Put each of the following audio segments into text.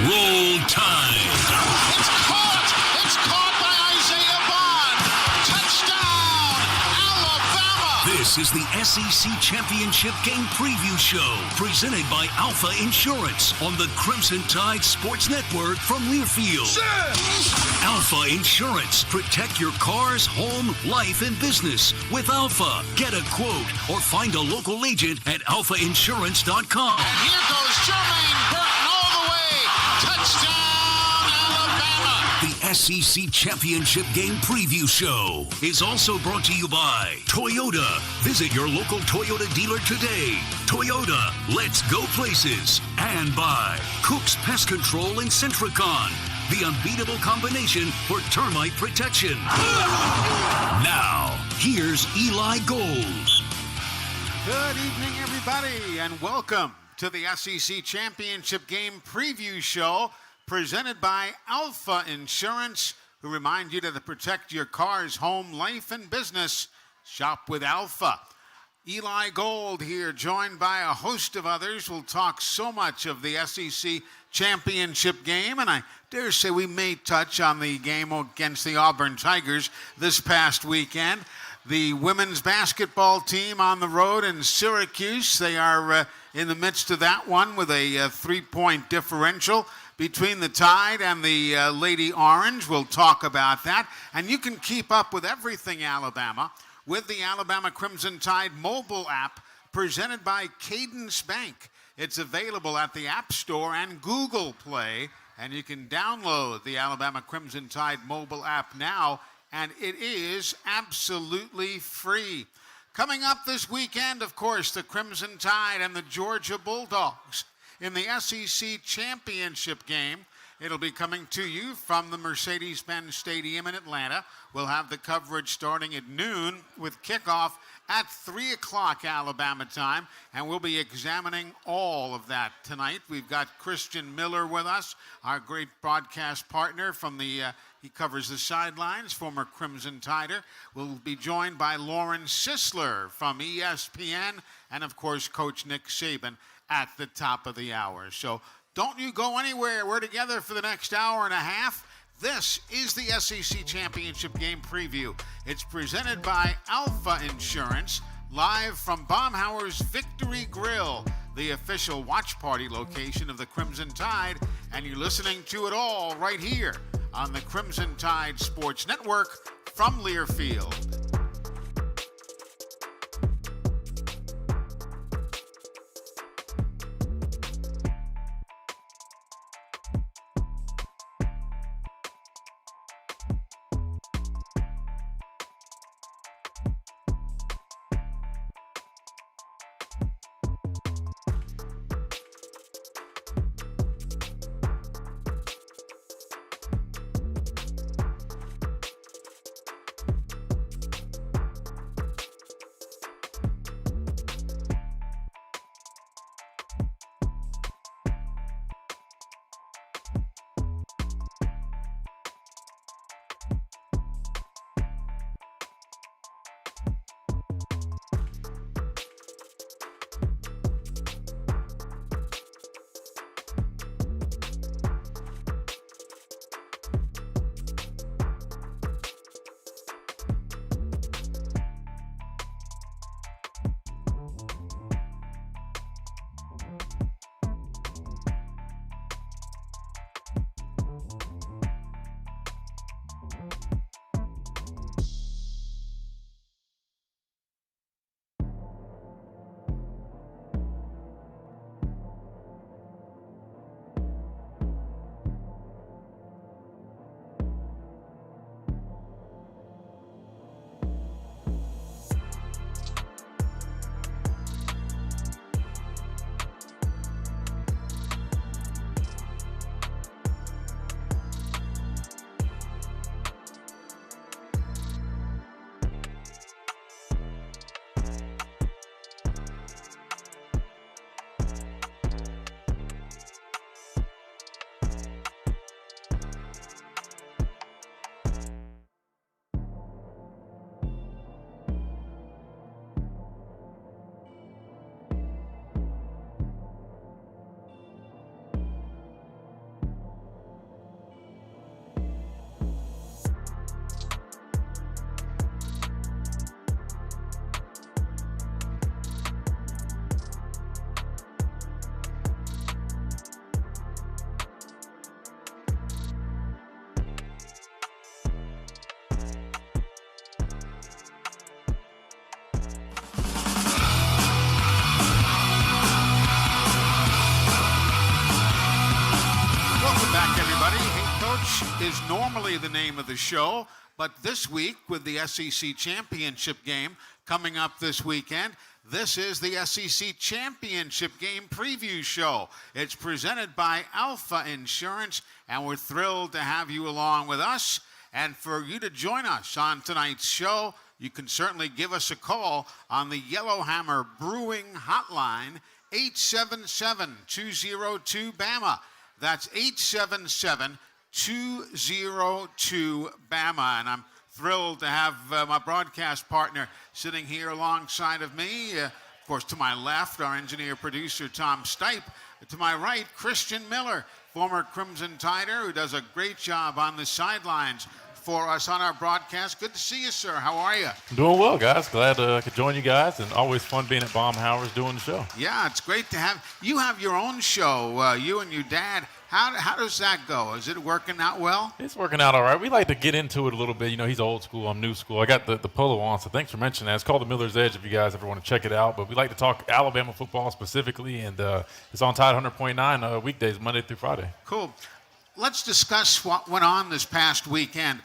Roll Tide. It's caught! It's caught by Isaiah Bond! Touchdown, Alabama! This is the SEC Championship Game Preview Show, presented by Alfa Insurance on the Crimson Tide Sports Network from Learfield. Alfa Insurance. Protect your cars, home, life, and business with Alfa. Get a quote or find a local agent at alfainsurance.com. And here goes Jermaine Burton all the way! Touchdown, Alabama! The SEC Championship Game Preview Show is also brought to you by Toyota. Visit your local Toyota dealer today. Toyota, let's go places. And by Cook's Pest Control and Centricon, the unbeatable combination for termite protection. Now, here's Eli Gold. Good evening, everybody, and welcome to the SEC Championship Game Preview Show presented by Alfa Insurance, who remind you to protect your car's home, life, and business. Shop with Alfa. Eli Gold here, joined by a host of others. We'll talk so much of the SEC Championship game, and I dare say we may touch on the game against the Auburn Tigers this past weekend. The women's basketball team on the road in Syracuse. They are in the midst of that one with a 3-point differential between the Tide and the Lady Orange. We'll talk about that. And you can keep up with everything Alabama with the Alabama Crimson Tide mobile app presented by Cadence Bank. It's available at the App Store and Google Play, and you can download the Alabama Crimson Tide mobile app now, and it is absolutely free. Coming up this weekend, of course, the Crimson Tide and the Georgia Bulldogs in the SEC Championship game. It'll be coming to you from the Mercedes-Benz Stadium in Atlanta. We'll have the coverage starting at noon with kickoff at 3 o'clock Alabama time, and we'll be examining all of that tonight. We've got Christian Miller with us, our great broadcast partner from the he covers the sidelines, former Crimson Tider. We'll be joined by Lauren Sisler from ESPN, and of course Coach Nick Saban at the top of the hour. So don't you go anywhere. We're together for the next hour and a half. This is the SEC Championship Game Preview. It's presented by Alfa Insurance, live from Baumhauer's Victory Grill, the official watch party location of the Crimson Tide, and you're listening to it all right here on the Crimson Tide Sports Network from Learfield. which is normally the name of the show, but this week with the SEC Championship game coming up this weekend, this is the SEC Championship Game Preview Show. It's presented by Alfa Insurance, and we're thrilled to have you along with us. And for you to join us on tonight's show, you can certainly give us a call on the Yellowhammer Brewing Hotline, 877-202-BAMA. That's 877-202-BAMA. And I'm thrilled to have my broadcast partner sitting here alongside of me. Of course, to my left, our engineer-producer, Tom Stipe. To my right, Christian Miller, former Crimson Tider, who does a great job on the sidelines for us on our broadcast. Good to see you, sir. How are you? Doing well, guys. Glad I could join you guys, and always fun being at Baumhower's doing the show. Yeah, it's great to have you. Have your own show, you and your dad. How does that go? Is it working out well? It's working out all right. We like to get into it a little bit. You know, he's old school. I'm new school. I got the polo on, so thanks for mentioning that. It's called the Miller's Edge if you guys ever want to check it out. But we like to talk Alabama football specifically, and it's on Tide 100.9 weekdays, Monday through Friday. Cool. Let's discuss what went on this past weekend.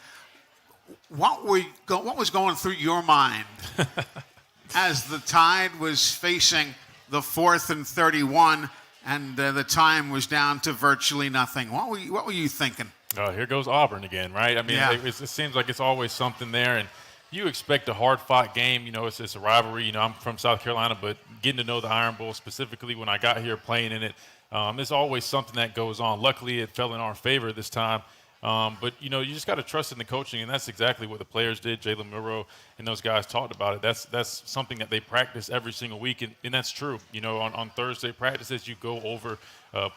What was going through your mind as the Tide was facing the 4th and 31 and the time was down to virtually nothing? What were you thinking? Here goes Auburn again, right? I mean, yeah. It seems like it's always something there, and you expect a hard-fought game. You know, it's a rivalry. You know, I'm from South Carolina, but getting to know the Iron Bowl specifically when I got here playing in it, there's always something that goes on. Luckily, it fell in our favor this time. But, you know, you just got to trust in the coaching, and that's exactly what the players did. Jalen Milroe and those guys talked about it. That's something that they practice every single week, and that's true. You know, on Thursday practices, you go over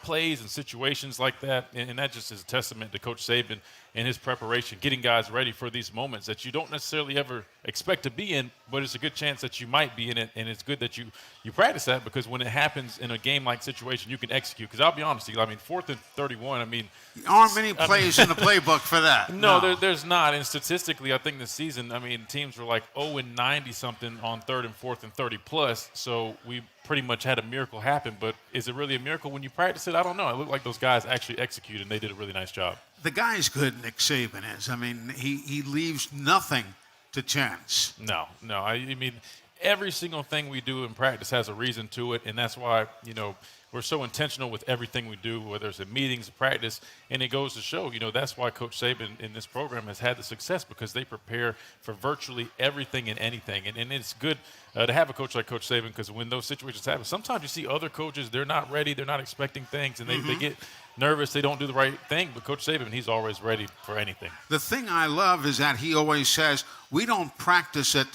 plays and situations like that, and that just is a testament to Coach Sabin and his preparation, getting guys ready for these moments that you don't necessarily ever expect to be in, but it's a good chance that you might be in it, and it's good that you practice that, because when it happens in a game-like situation, you can execute. Because I'll be honest with you, I mean, 4th and 31, I mean. There aren't many plays in the playbook for that. No, there's not. And statistically, I think this season, I mean, teams were like 0 and 90-something on 3rd and 4th and 30-plus, so we pretty much had a miracle happen. But is it really a miracle when you practice it? I don't know. It looked like those guys actually executed, and they did a really nice job. The guy's good, Nick Saban is. I mean, he leaves nothing to chance. No. I mean, every single thing we do in practice has a reason to it, and that's why, you know, we're so intentional with everything we do, whether it's in meetings, practice, and it goes to show, you know, that's why Coach Saban in this program has had the success, because they prepare for virtually everything and anything. And it's good to have a coach like Coach Saban, because when those situations happen, sometimes you see other coaches, they're not ready, they're not expecting things, and they get nervous, they don't do the right thing. But Coach Saban, he's always ready for anything. The thing I love is that he always says, we don't practice it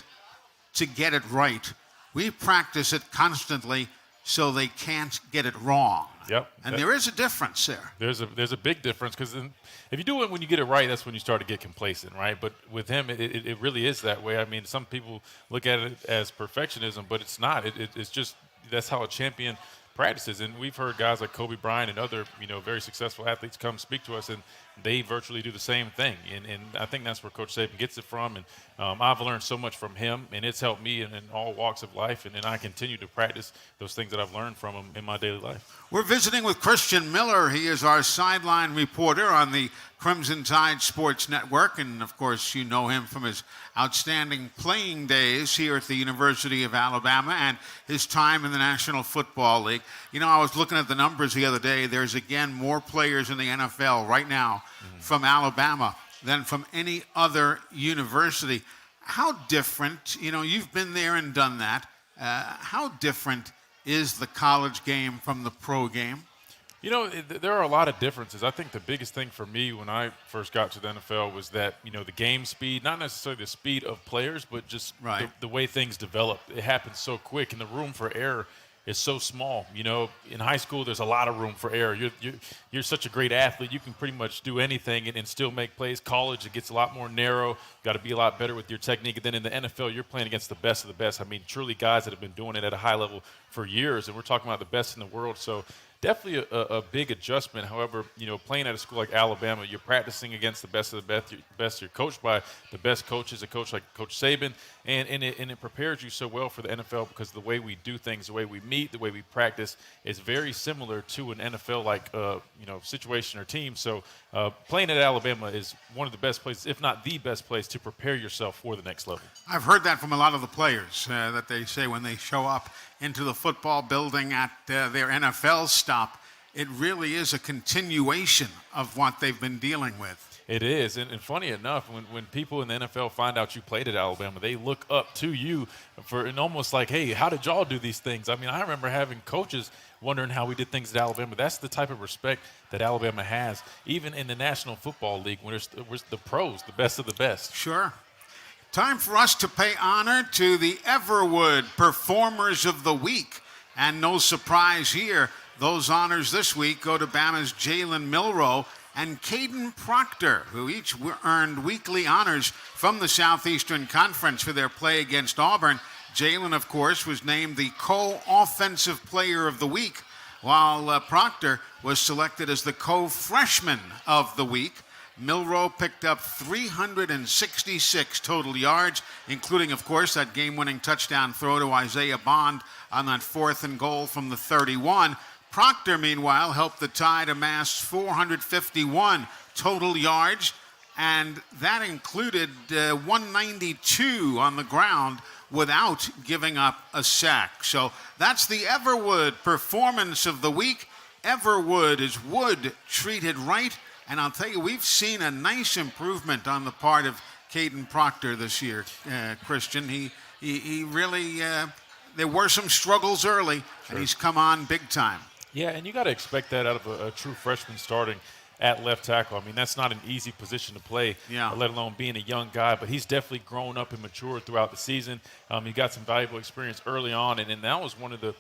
to get it right. We practice it constantly so they can't get it wrong. Yep. And there is a difference there. There's a big difference, because if you do it when you get it right, that's when you start to get complacent, right? But with him, it really is that way. I mean, some people look at it as perfectionism, but it's not. It's just that's how a champion practices. And we've heard guys like Kobe Bryant and other, you know, very successful athletes come speak to us, and they virtually do the same thing. And I think that's where Coach Saban gets it from. And I've learned so much from him, and it's helped me in all walks of life. And I continue to practice those things that I've learned from him in my daily life. We're visiting with Christian Miller. He is our sideline reporter on the Crimson Tide Sports Network. And, of course, you know him from his outstanding playing days here at the University of Alabama and his time in the National Football League. You know, I was looking at the numbers the other day. There's, again, more players in the NFL right now from Alabama than from any other university. How different, you know, you've been there and done that. How different is the college game from the pro game? You know, there are a lot of differences. I think the biggest thing for me when I first got to the NFL was that, you know, the game speed, not necessarily the speed of players, but just the way things develop. It happens so quick, and the room for error is so small. You know, in high school, there's a lot of room for error. You're such a great athlete. You can pretty much do anything and still make plays. College, it gets a lot more narrow. You got to be a lot better with your technique. And then in the NFL, you're playing against the best of the best. I mean, truly guys that have been doing it at a high level for years, and we're talking about the best in the world. So definitely a big adjustment. However, playing at a school like Alabama, you're practicing against the best of the best. You're coached by the best coaches, a coach like Coach Sabin, and it prepares you so well for the NFL because the way we do things, the way we meet, the way we practice is very similar to an NFL-like situation or team. So playing at Alabama is one of the best places, if not the best place, to prepare yourself for the next level. I've heard that from a lot of the players that they say when they show up into the football building at their NFL stop, it really is a continuation of what they've been dealing with. It is, and funny enough, when people in the NFL find out you played at Alabama, they look up to you and almost like, hey, how did y'all do these things? I mean, I remember having coaches wondering how we did things at Alabama. That's the type of respect that Alabama has, even in the National Football League, when there's the pros, the best of the best. Sure. Time for us to pay honor to the Everwood Performers of the Week. And no surprise here, those honors this week go to Bama's Jalen Milroe and Caden Proctor, who each earned weekly honors from the Southeastern Conference for their play against Auburn. Jalen, of course, was named the co-offensive player of the week, while Proctor was selected as the co-freshman of the week. Milroe picked up 366 total yards, including, of course, that game-winning touchdown throw to Isaiah Bond on that 4th and goal from the 31. Proctor, meanwhile, helped the Tide amass 451 total yards, and that included 192 on the ground without giving up a sack. So that's the Everwood Performance of the Week. Everwood is wood treated right. And I'll tell you, we've seen a nice improvement on the part of Caden Proctor this year, Christian. He really, there were some struggles early, and he's come on big time. Yeah, and you got to expect that out of a true freshman starting at left tackle. I mean, that's not an easy position to play, let alone being a young guy. But he's definitely grown up and matured throughout the season. He got some valuable experience early on, and that was one of the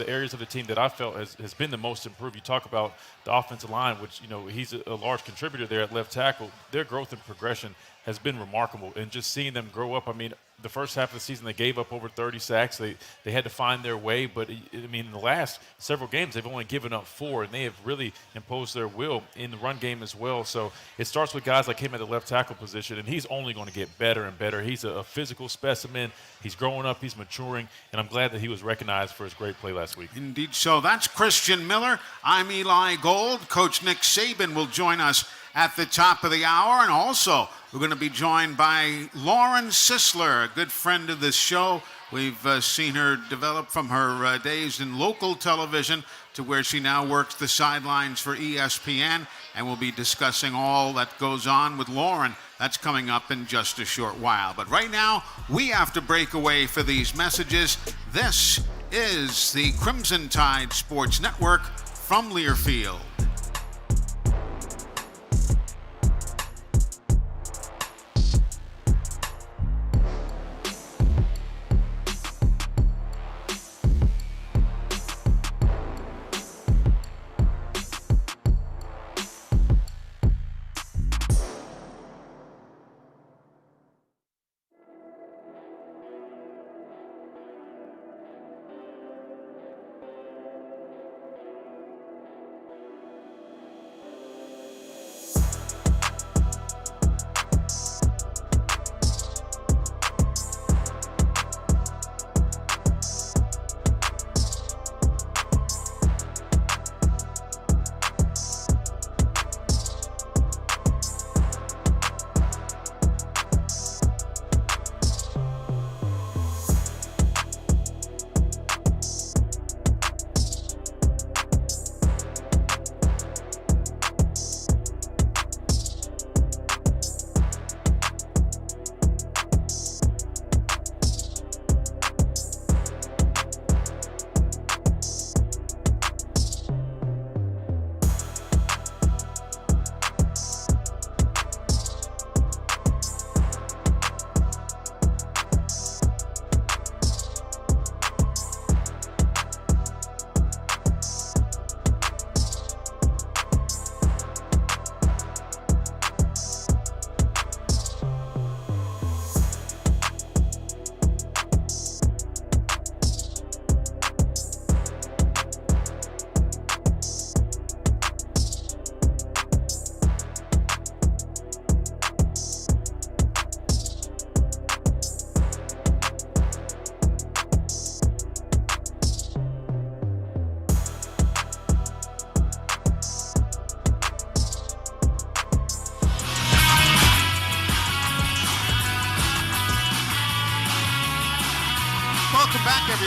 areas of the team that I felt has been the most improved. You talk about the offensive line, which, he's a large contributor there at left tackle. Their growth and progression has been remarkable, and just seeing them grow up. I mean, the first half of the season, they gave up over 30 sacks. They had to find their way, but, in the last several games, they've only given up 4, and they have really imposed their will in the run game as well. So it starts with guys like him at the left tackle position, and he's only going to get better and better. He's a physical specimen. He's growing up. He's maturing, and I'm glad that he was recognized for his great play last week. Indeed so. That's Christian Miller. I'm Eli Gold. Coach Nick Saban will join us at the top of the hour, and also we're going to be joined by Lauren Sisler, a good friend of this show. We've seen her develop from her days in local television to where she now works the sidelines for ESPN, and we'll be discussing all that goes on with Lauren. That's coming up in just a short while. But right now, we have to break away for these messages. This is the Crimson Tide Sports Network from Learfield.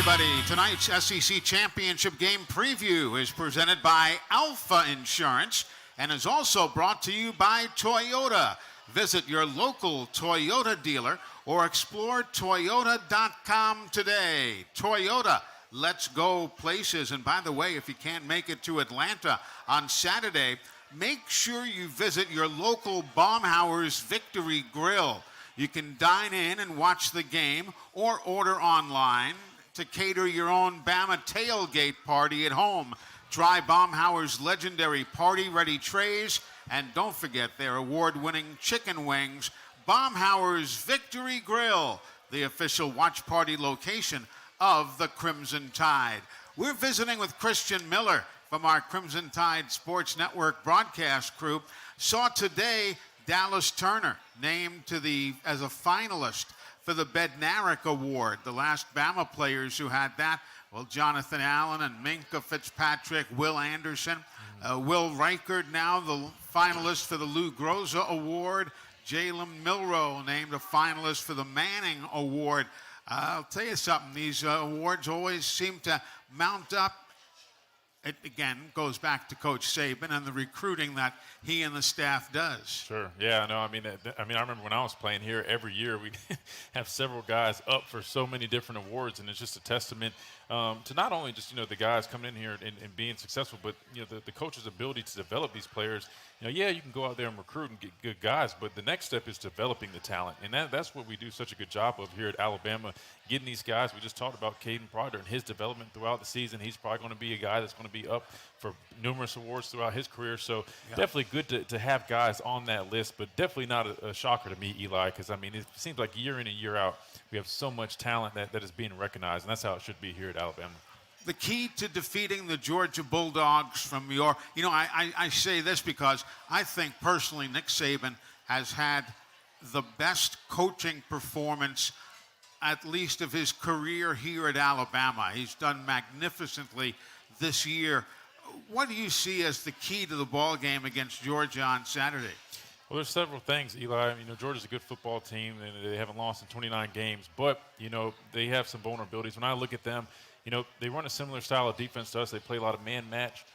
everybody. Tonight's SEC Championship game preview is presented by Alfa Insurance and is also brought to you by Toyota. Visit your local Toyota dealer or explore Toyota.com today. Toyota, let's go places. And by the way, if you can't make it to Atlanta on Saturday, make sure you visit your local Baumhauer's Victory Grill. You can dine in and watch the game or order online to cater your own Bama tailgate party at home. Try Baumhauer's legendary party-ready trays, and don't forget their award-winning chicken wings. Baumhauer's Victory Grill, the official watch party location of the Crimson Tide. We're visiting with Christian Miller from our Crimson Tide Sports Network broadcast crew. Saw today Dallas Turner named as a finalist for the Bednarik Award. The last Bama players who had that, well, Jonathan Allen and Minka Fitzpatrick, Will Anderson, Will Reichard, now the finalist for the Lou Groza Award. Jalen Milroe named a finalist for the Manning Award. I'll tell you something, these awards always seem to mount up. It, again, goes back to Coach Saban and the recruiting that he and the staff does. Sure. Yeah, no, I remember when I was playing here, every year we have several guys up for so many different awards, and it's just a testament to not only just, the guys coming in here and being successful, but, the coach's ability to develop these players. You can go out there and recruit and get good guys, but the next step is developing the talent, and that's what we do such a good job of here at Alabama, getting these guys. We just talked about Caden Proctor and his development throughout the season. He's probably going to be a guy that's going to be up for numerous awards throughout his career, so definitely good to have guys on that list, but definitely not a shocker to me, Eli, because, it seems like year in and year out we have so much talent that is being recognized, and that's how it should be here at Alabama. The key to defeating the Georgia Bulldogs from your, I say this because I think personally Nick Saban has had the best coaching performance at least of his career here at Alabama. He's done magnificently this year. What do you see as the key to the ball game against Georgia on Saturday? Well, there's several things, Eli. Georgia's a good football team, and they haven't lost in 29 games, but, they have some vulnerabilities. When I look at them, they run a similar style of defense to us. They play a lot of man-match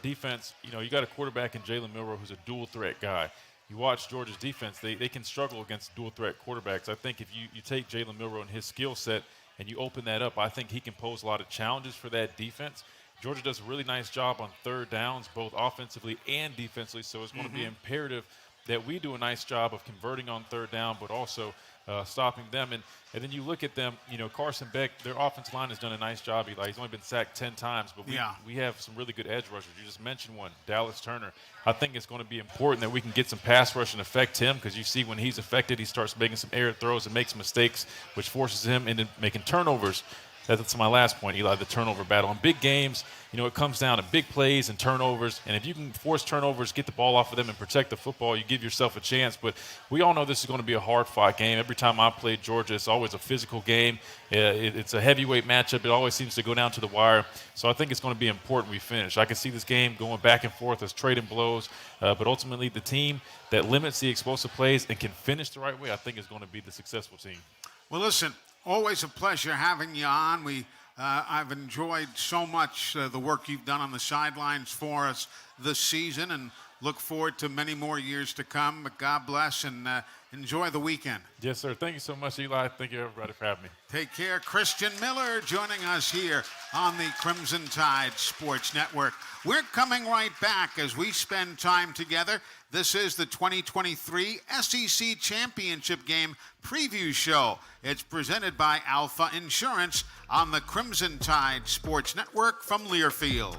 defense. You got a quarterback in Jalen Milroe who's a dual-threat guy. You watch Georgia's defense, they can struggle against dual-threat quarterbacks. I think if you take Jalen Milroe and his skill set and you open that up, I think he can pose a lot of challenges for that defense. Georgia does a really nice job on third downs, both offensively and defensively, so it's going to be imperative that we do a nice job of converting on third down, but also stopping them. And then you look at them, Carson Beck, their offensive line has done a nice job, Eli. He's only been sacked 10 times, but we have some really good edge rushers. You just mentioned one, Dallas Turner. I think it's going to be important that we can get some pass rush and affect him, because you see when he's affected, he starts making some errant throws and makes mistakes, which forces him into making turnovers. That's my last point, Eli, the turnover battle. In big games, it comes down to big plays and turnovers. And if you can force turnovers, get the ball off of them, and protect the football, you give yourself a chance. But we all know this is going to be a hard-fought game. Every time I play Georgia, it's always a physical game. It's a heavyweight matchup. It always seems to go down to the wire. So I think it's going to be important we finish. I can see this game going back and forth as trading blows. But ultimately, the team that limits the explosive plays and can finish the right way, I think is going to be the successful team. Well, listen, always a pleasure having you on. I've enjoyed so much the work you've done on the sidelines for us this season, and look forward to many more years to come. But God bless, and enjoy the weekend. Yes, sir. Thank you so much, Eli. Thank you, everybody, for having me. Take care. Christian Miller joining us here on the Crimson Tide Sports Network. We're coming right back as we spend time together. This is the 2023 SEC Championship Game Preview Show. It's presented by Alfa Insurance on the Crimson Tide Sports Network from Learfield.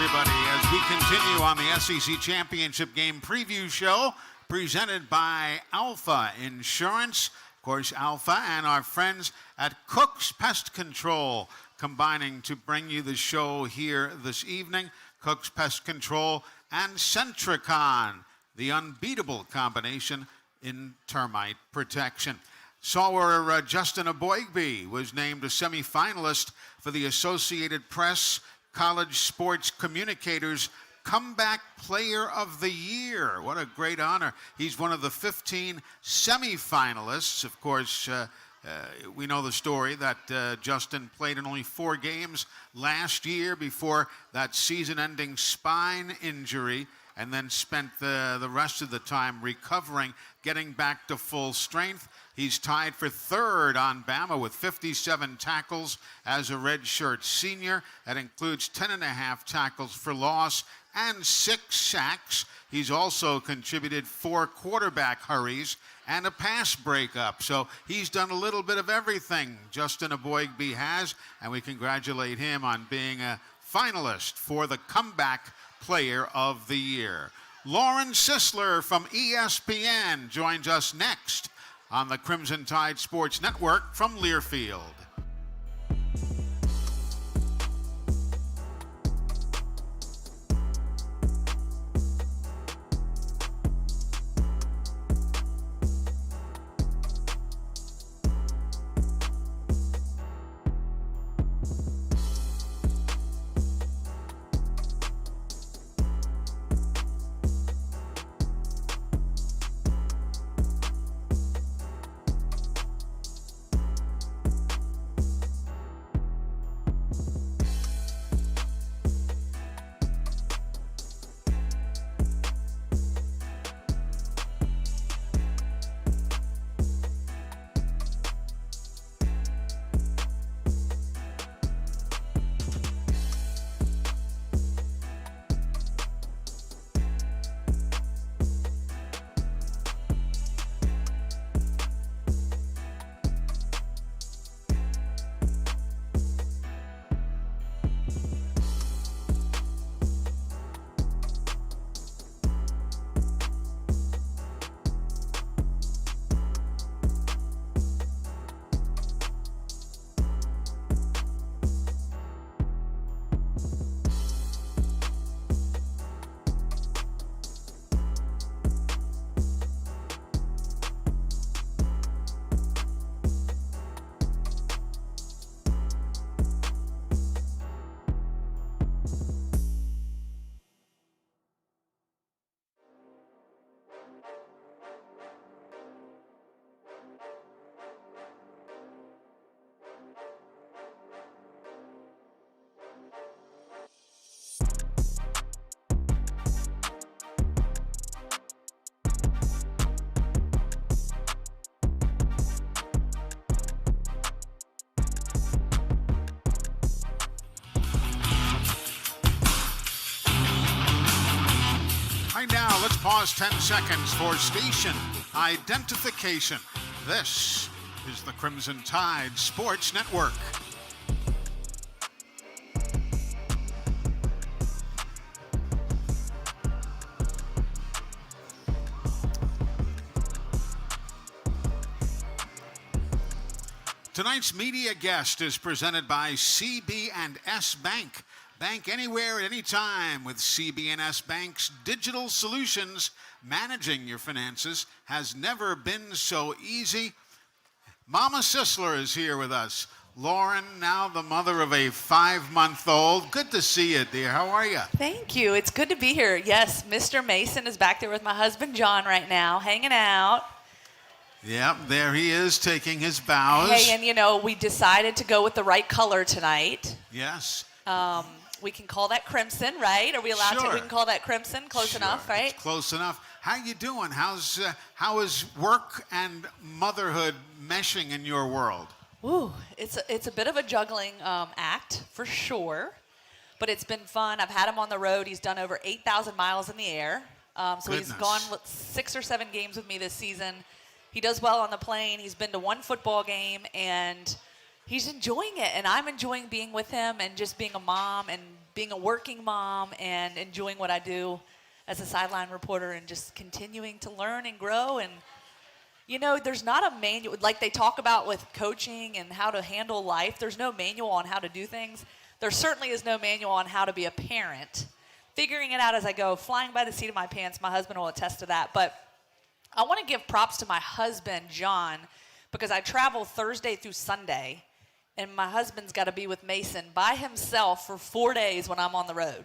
everybody, as we continue on the SEC Championship Game Preview Show presented by Alfa Insurance. Of course, Alfa and our friends at Cook's Pest Control combining to bring you the show here this evening. Cook's Pest Control and Centricon, the unbeatable combination in termite protection. Saw where Justin Aboigbe was named a semifinalist for the Associated Press College Sports Communicators Comeback Player of the Year. What a great honor. He's one of the 15 semifinalists. Of course, we know the story that Justin played in only 4 games last year before that season-ending spine injury, and then spent the rest of the time recovering, getting back to full strength. He's tied for 3rd on Bama with 57 tackles as a redshirt senior. That includes 10.5 tackles for loss and 6 sacks. He's also contributed 4 quarterback hurries and a pass breakup. So he's done a little bit of everything, Justin Aboigbe has, and we congratulate him on being a finalist for the Comeback Player of the Year. Lauren Sisler from ESPN joins us next on the Crimson Tide Sports Network from Learfield. Right now, let's pause 10 seconds for station identification. This is the Crimson Tide Sports Network. Tonight's media guest is presented by CB&S Bank. Bank anywhere at any time with CB&S Bank's digital solutions. Managing your finances has never been so easy. Mama Sisler is here with us. Lauren, now the mother of a 5-month-old. Good to see you, dear. How are you? Thank you. It's good to be here. Yes, Mr. Mason is back there with my husband, John, right now, hanging out. Yep, there he is taking his bows. Hey, and you know, we decided to go with the right color tonight. Yes. We can call that crimson, right? Are we allowed to? We can call that crimson. Close enough, right? It's close enough. How you doing? How is work and motherhood meshing in your world? Ooh, it's a bit of a juggling act for sure, but it's been fun. I've had him on the road. He's done over 8,000 miles in the air. So he's gone 6 or 7 games with me this season. He does well on the plane. He's been to 1 football game, and he's enjoying it. And I'm enjoying being with him and just being a mom and being a working mom and enjoying what I do as a sideline reporter and just continuing to learn and grow. And, you know, there's not a manual, like they talk about with coaching and how to handle life. There's no manual on how to do things. There certainly is no manual on how to be a parent. Figuring it out as I go, flying by the seat of my pants. My husband will attest to that. But I want to give props to my husband, John, because I travel Thursday through Sunday, and my husband's got to be with Mason by himself for 4 days when I'm on the road.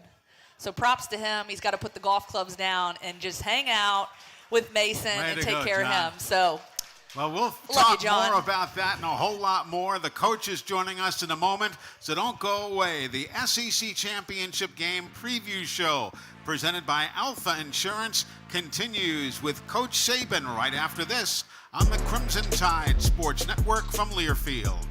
So props to him. He's got to put the golf clubs down and just hang out with Mason and take care of him. So, well, we'll talk more about that and a whole lot more. The coach is joining us in a moment, so don't go away. The SEC Championship Game Preview Show, presented by Alfa Insurance, continues with Coach Saban right after this on the Crimson Tide Sports Network from Learfield.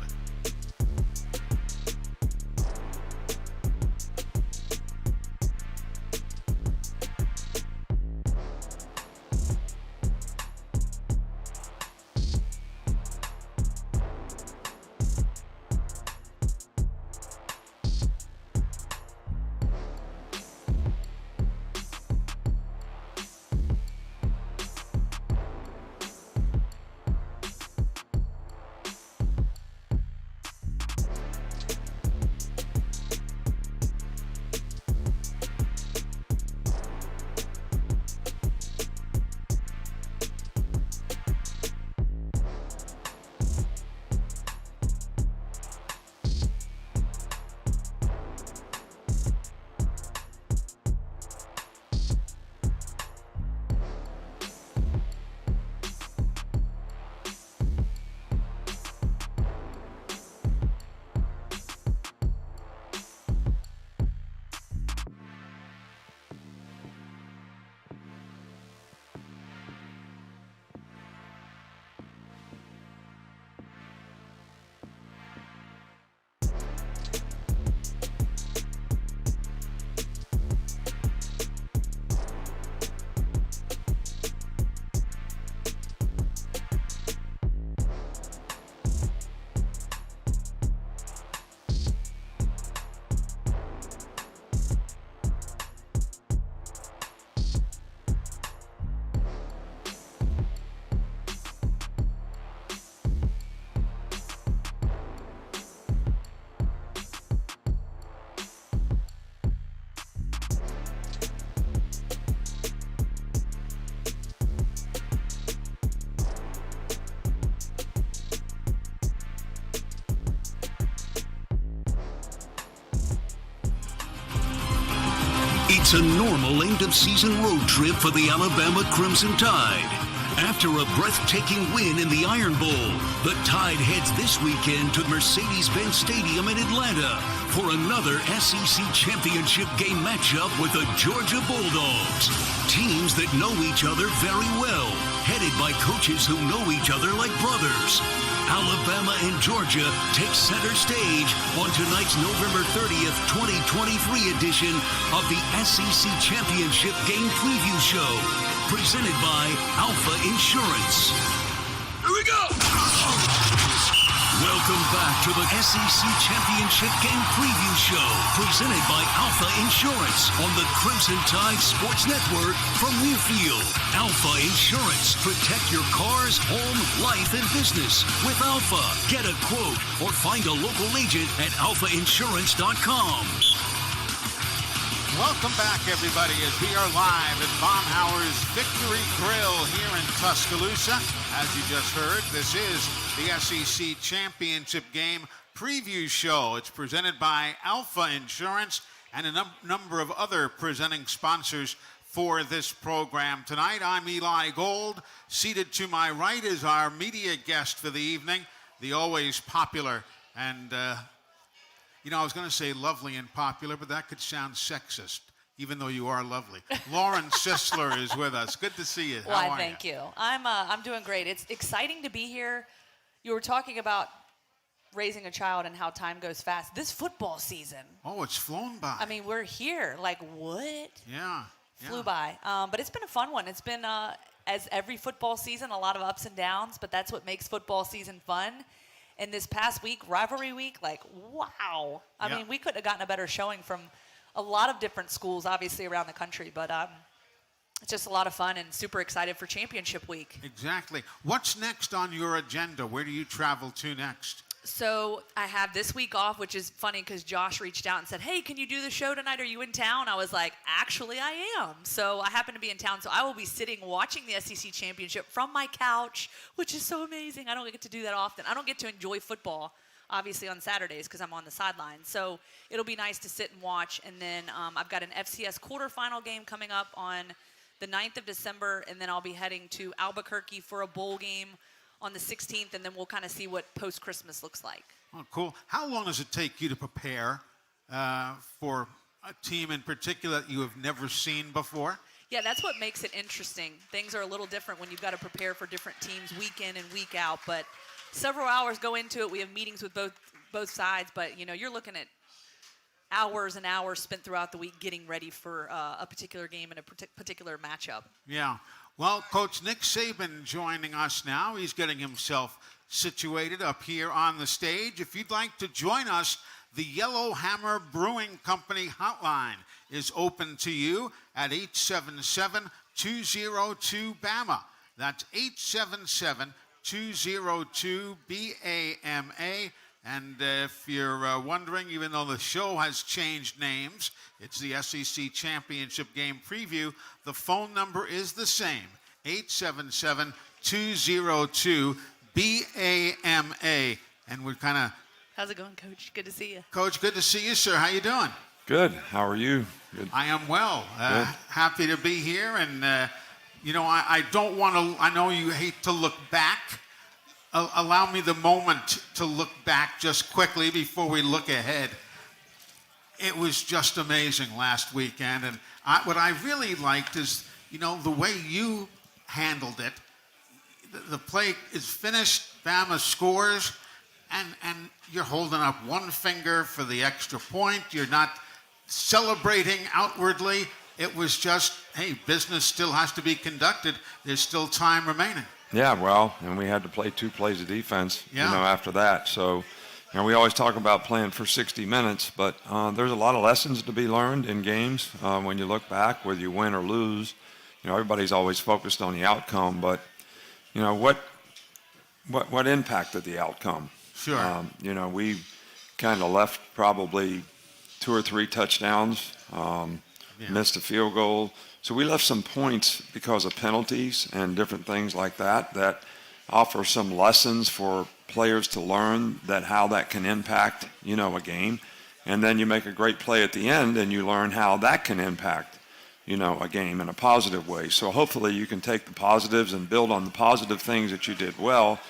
It's a normal end-of-season road trip for the Alabama Crimson Tide. After a breathtaking win in the Iron Bowl, the Tide heads this weekend to Mercedes-Benz Stadium in Atlanta for another SEC Championship game matchup with the Georgia Bulldogs. Teams that know each other very well, headed by coaches who know each other like brothers. Alabama and Georgia take center stage on tonight's November 30th, 2023 edition of the SEC Championship Game Preview Show, presented by Alfa Insurance. Here we go! Welcome back to the SEC Championship Game Preview Show, presented by Alfa Insurance on the Crimson Tide Sports Network from Learfield. Alfa Insurance. Protect your cars, home, life, and business with Alfa. Get a quote or find a local agent at alfainsurance.com. Welcome back, everybody, as we are live at Baumhauer's Victory Grill here in Tuscaloosa. As you just heard, this is the SEC Championship Game Preview Show. It's presented by Alfa Insurance and a number of other presenting sponsors for this program. Tonight, I'm Eli Gold. Seated to my right is our media guest for the evening, the always popular and you know, I was going to say lovely and popular, but that could sound sexist, even though you are lovely. Lauren Sisler is with us. Good to see you. How are thank you. I'm doing great. It's exciting to be here. You were talking about raising a child and how time goes fast. This football season. Oh, it's flown by. I mean, we're here. Like, what? Yeah. Flew by. But it's been a fun one. It's been, as every football season, a lot of ups and downs, but that's what makes football season fun. And this past week, rivalry week, like, wow. I mean, we couldn't have gotten a better showing from a lot of different schools, obviously, around the country. But it's just a lot of fun and super excited for championship week. Exactly. What's next on your agenda? Where do you travel to next? So I have this week off, which is funny because Josh reached out and said, hey, can you do the show tonight? Are you in town? I was like, actually, I am. So I happen to be in town. So I will be sitting watching the SEC Championship from my couch, which is so amazing. I don't get to do that often. I don't get to enjoy football, obviously, on Saturdays because I'm on the sidelines. So it'll be nice to sit and watch. And then I've got an FCS quarterfinal game coming up on the 9th of December. And then I'll be heading to Albuquerque for a bowl game on the 16th, and then we'll kind of see what post-Christmas looks like. Oh, cool. How long does it take you to prepare for a team in particular that you have never seen before? Yeah, that's what makes it interesting. Things are a little different when you've got to prepare for different teams week in and week out, but several hours go into it. We have meetings with both sides, but, you're looking at hours and hours spent throughout the week getting ready for a particular game and a particular matchup. Yeah. Well, Coach Nick Saban joining us now. He's getting himself situated up here on the stage. If you'd like to join us, the Yellowhammer Brewing Company hotline is open to you at 877-202-BAMA. That's 877-202-BAMA. And if you're wondering, even though the show has changed names, it's the SEC Championship Game Preview, the phone number is the same, 877-202-BAMA. And we're kind of... How's it going, Coach? Good to see you. Coach, good to see you, sir. How you doing? Good. How are you? Good. I am well. Happy to be here. And, I don't want to... I know you hate to look back. Allow me the moment to look back just quickly before we look ahead. It was just amazing last weekend, and what I really liked is, the way you handled it. The play is finished, Bama scores, and you're holding up one finger for the extra point. You're not celebrating outwardly. It was just, hey, business still has to be conducted. There's still time remaining. Yeah, well, and we had to play 2 plays of defense, after that. So, we always talk about playing for 60 minutes, but there's a lot of lessons to be learned in games when you look back, whether you win or lose. Everybody's always focused on the outcome, but, what impacted the outcome? Sure. We kind of left probably 2 or 3 touchdowns, missed a field goal. So we left some points because of penalties and different things like that offer some lessons for players to learn how that can impact, a game. And then you make a great play at the end and you learn how that can impact, a game in a positive way. So hopefully you can take the positives and build on the positive things that you did well,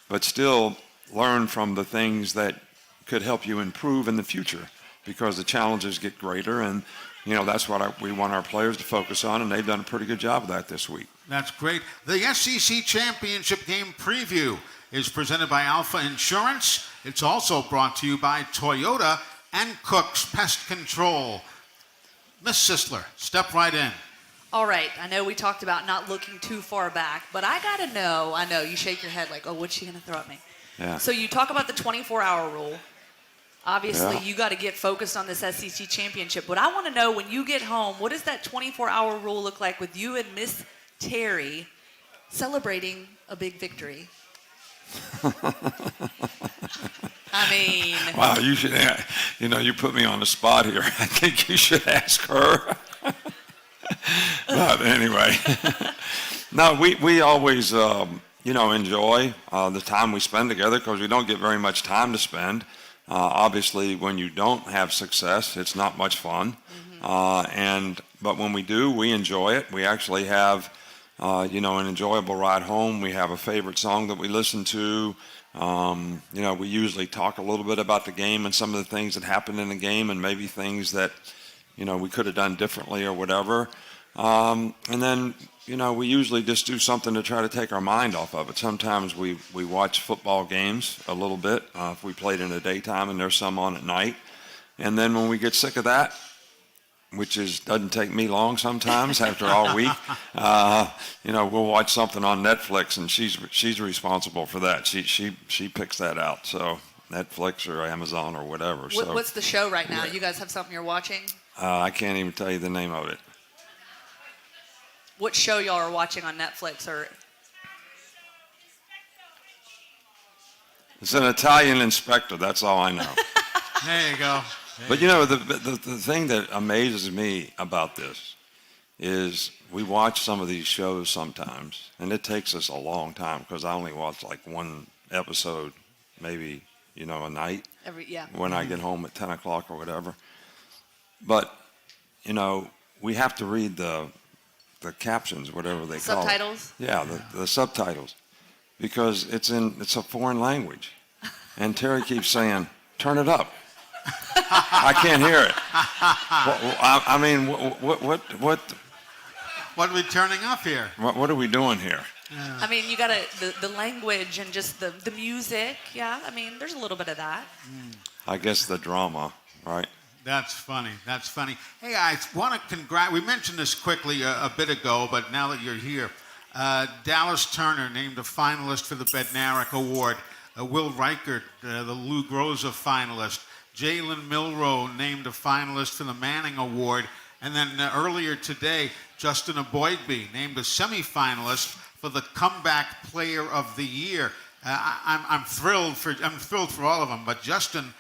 but still learn from the things that could help you improve in the future because the challenges get greater and that's what we want our players to focus on, and they've done a pretty good job of that this week. That's great. The SEC Championship Game Preview is presented by Alfa Insurance. It's also brought to you by Toyota and Cook's Pest Control. Miss Sisler, step right in. All right. I know we talked about not looking too far back, but I got to know. I know you shake your head like, oh, what's she going to throw at me? Yeah. So you talk about the 24-hour rule. Obviously, you got to get focused on this SEC championship. But I want to know, when you get home, what does that 24-hour rule look like with you and Miss Terry celebrating a big victory? I mean... Wow, you should you put me on the spot here. I think you should ask her. But anyway. No, we always, enjoy the time we spend together because we don't get very much time to spend. Obviously, when you don't have success, it's not much fun. But when we do, we enjoy it. We actually have, an enjoyable ride home. We have a favorite song that we listen to. We usually talk a little bit about the game and some of the things that happened in the game and maybe things that, we could have done differently or whatever. And then, we usually just do something to try to take our mind off of it. Sometimes we watch football games a little bit if we played in the daytime and there's some on at night. And then when we get sick of that, which doesn't take me long sometimes after all week, we'll watch something on Netflix, and she's responsible for that. She picks that out. So Netflix or Amazon or whatever. What's the show right now? You guys have something you're watching? I can't even tell you the name of it. What show y'all are watching on Netflix? Or It's an Italian inspector. That's all I know. There you go. But you know, the thing that amazes me about this is we watch some of these shows sometimes, and it takes us a long time because I only watch like one episode, maybe, a night when I get home at 10 o'clock or whatever. But, we have to read the captions, whatever they call it. Subtitles? Yeah, the subtitles, because it's a foreign language. And Terry keeps saying, turn it up. I can't hear it. I mean, What are we turning up here? What are we doing here? Yeah. I mean, you got the language and just the music. Yeah, I mean, there's a little bit of that. I guess the drama, right? That's funny. That's funny. Hey, I want to we mentioned this quickly a bit ago, but now that you're here, Dallas Turner named a finalist for the Bednarik Award. Will Reichert, the Lou Groza finalist. Jalen Milroe named a finalist for the Manning Award. And then earlier today, Justin Aboigbe named a semifinalist for the Comeback Player of the Year. I'm thrilled for all of them, but Justin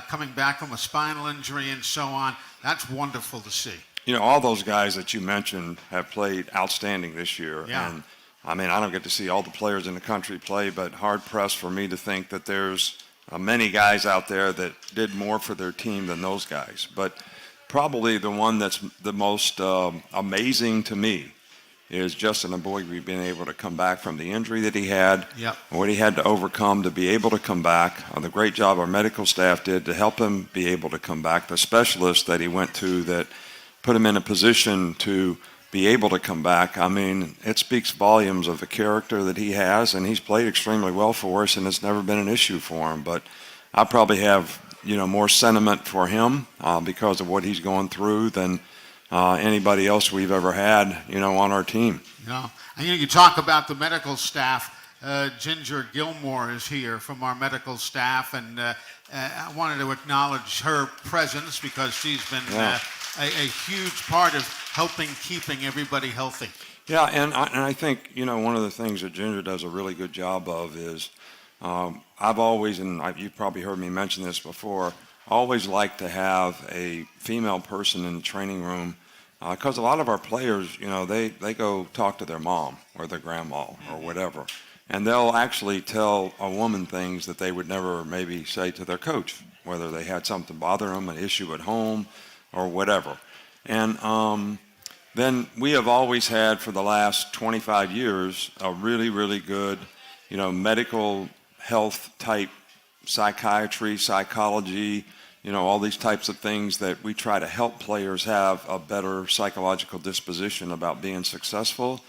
coming back from a spinal injury and so on, that's wonderful to see. All those guys that you mentioned have played outstanding this year. Yeah. And I mean, I don't get to see all the players in the country play, but hard pressed for me to think that there's many guys out there that did more for their team than those guys. But probably the one that's the most amazing to me is Justin Aboigbe being able to come back from the injury that he had, what he had to overcome to be able to come back, the great job our medical staff did to help him be able to come back, the specialist that he went to that put him in a position to be able to come back. I mean, it speaks volumes of the character that he has, and he's played extremely well for us, and it's never been an issue for him. But I probably have, more sentiment for him because of what he's going through than anybody else we've ever had, on our team. Yeah. And you talk about the medical staff. Ginger Gilmore is here from our medical staff, and I wanted to acknowledge her presence because she's been a huge part of keeping everybody healthy. Yeah, and I think, one of the things that Ginger does a really good job of is I've always, you've probably heard me mention this before, always liked to have a female person in the training room because a lot of our players, they go talk to their mom or their grandma or whatever, and they'll actually tell a woman things that they would never maybe say to their coach, whether they had something bother them, an issue at home or whatever. And then we have always had for the last 25 years a really, really good, medical health type psychiatry, psychology, all these types of things that we try to help players have a better psychological disposition about being successful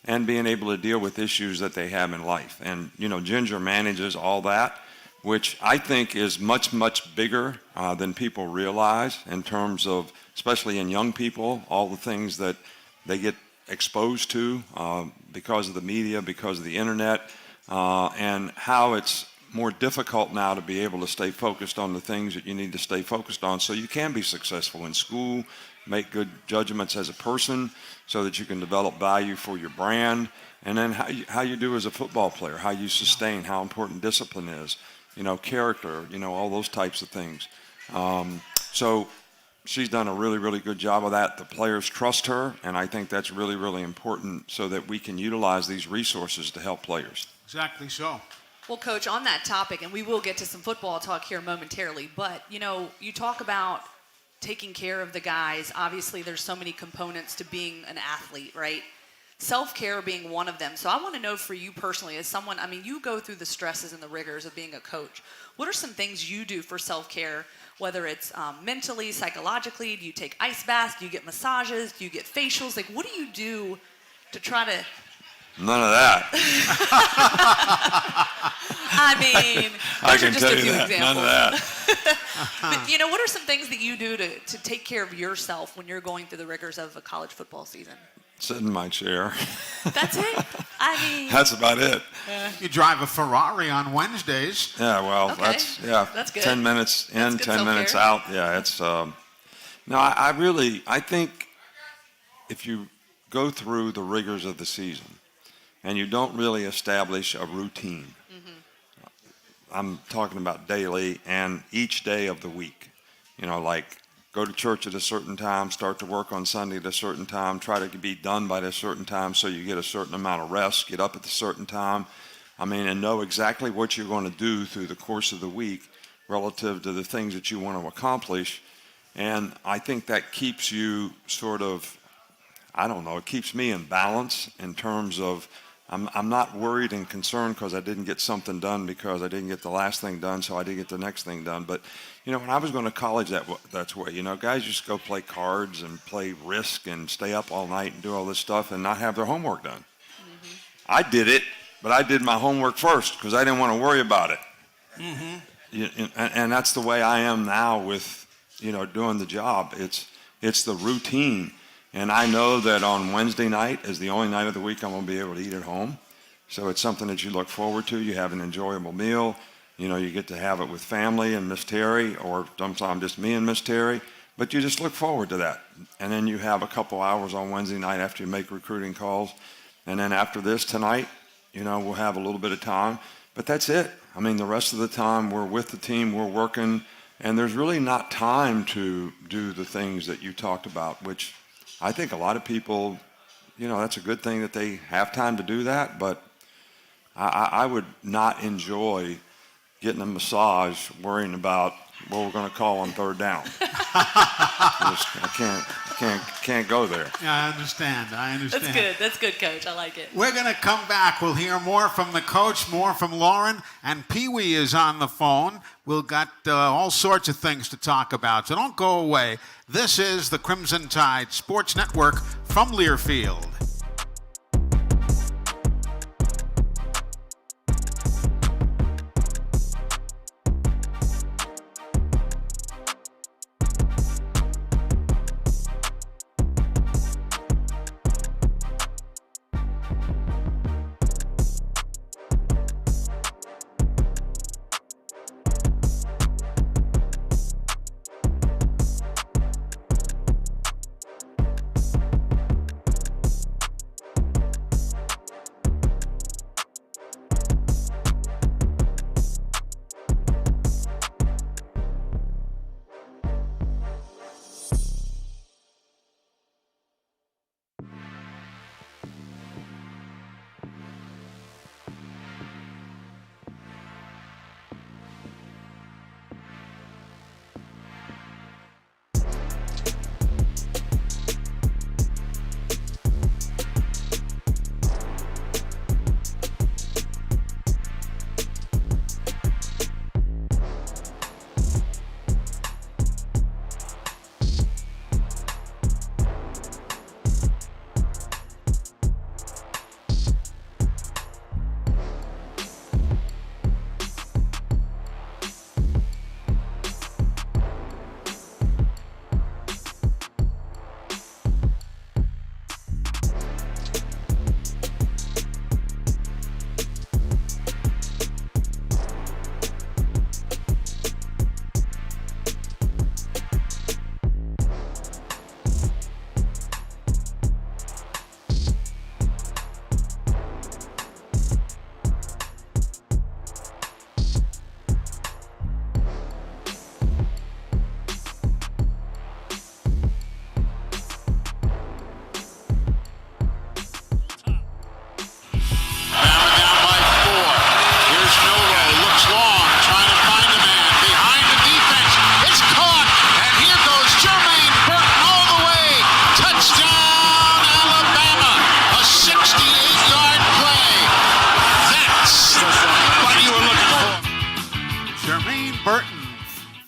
and being able to deal with issues that they have in life. And, Ginger manages all that, which I think is much, much bigger than people realize in terms of, especially in young people, all the things that they get exposed to because of the media, because of the internet, and how it's more difficult now to be able to stay focused on the things that you need to stay focused on so you can be successful in school, make good judgments as a person so that you can develop value for your brand, and then how you do as a football player, how you sustain, how important discipline is, character, all those types of things. So she's done a really, really good job of that. The players trust her, and I think that's really, really important so that we can utilize these resources to help players. Exactly so. Well, Coach, on that topic, and we will get to some football talk here momentarily, but, you talk about taking care of the guys. Obviously, there's so many components to being an athlete, right? Self-care being one of them. So I want to know for you personally, as someone, you go through the stresses and the rigors of being a coach. What are some things you do for self-care, whether it's mentally, psychologically? Do you take ice baths? Do you get massages? Do you get facials? Like, what do you do to try to... None of that. Those are just a few examples. None of that. But, what are some things that you do to take care of yourself when you're going through the rigors of a college football season? Sit in my chair. That's it? I mean. That's about it. You drive a Ferrari on Wednesdays. Yeah, well, Okay. that's good. 10 minutes in, 10 minutes self-care. out. Yeah, it's, no, I think if you go through the rigors of the season and you don't really establish a routine, I'm talking about daily and each day of the week, like go to church at a certain time, start to work on Sunday at a certain time, try to be done by a certain time so you get a certain amount of rest, get up at a certain time, and know exactly what you're going to do through the course of the week relative to the things that you want to accomplish. And I think that keeps you sort of, it keeps me in balance in terms of I'm not worried and concerned because I didn't get something done because I didn't get the last thing done, so I didn't get the next thing done. But, when I was going to college that's way, guys just go play cards and play Risk and stay up all night and do all this stuff and not have their homework done. I did it, but I did my homework first because I didn't want to worry about it. And that's the way I am now with, doing the job. It's the routine. And I know that on Wednesday night is the only night of the week I'm going to be able to eat at home. So it's something that you look forward to. You have an enjoyable meal. You get to have it with family and Miss Terry, or sometimes just me and Miss Terry. But you just look forward to that. And then you have a couple hours on Wednesday night after you make recruiting calls. And then after this tonight, we'll have a little bit of time. But that's it. The rest of the time we're with the team, we're working. And there's really not time to do the things that you talked about, which I think a lot of people, that's a good thing that they have time to do that, but I would not enjoy getting a massage worrying about what we're going to call on third down. I can't go there. Yeah, I understand. That's good, Coach. I like it. We're going to come back. We'll hear more from the coach, more from Lauren, and Pee Wee is on the phone. We've got all sorts of things to talk about, so don't go away. This is the Crimson Tide Sports Network from Learfield.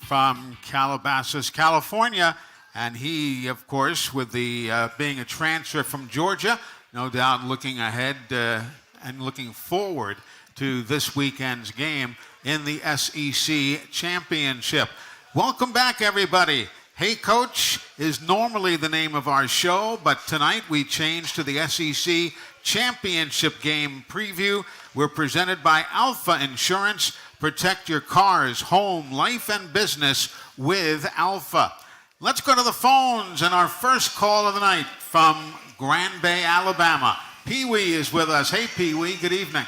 From Calabasas, California, and he, of course, with the being a transfer from Georgia, no doubt looking ahead and looking forward to this weekend's game in the SEC Championship. Welcome back, everybody. Hey Coach is normally the name of our show, but tonight we changed to the SEC Championship Game Preview. We're presented by Alfa Insurance. Protect your cars, home, life, and business with Alfa. Let's go to the phones, and our first call of the night from Grand Bay, Alabama. Pee-wee is with us. Hey, Pee-wee, good evening.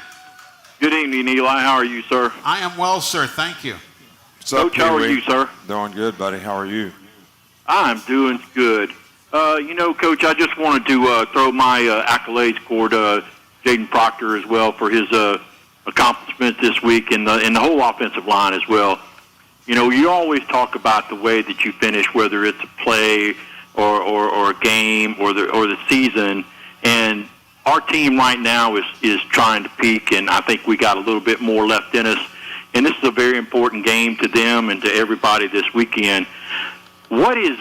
Good evening, Eli. How are you, sir? I am well, sir. Thank you. What's up, Coach, how are you, sir? Doing good, buddy. How are you? I'm doing good. Coach, I just wanted to throw my accolades toward Jaden Proctor as well for his accomplishments this week and the whole offensive line as well. You know, you always talk about the way that you finish, whether it's a play or a game or the season, and our team right now is trying to peak, and I think we got a little bit more left in us. And this is a very important game to them and to everybody this weekend. What is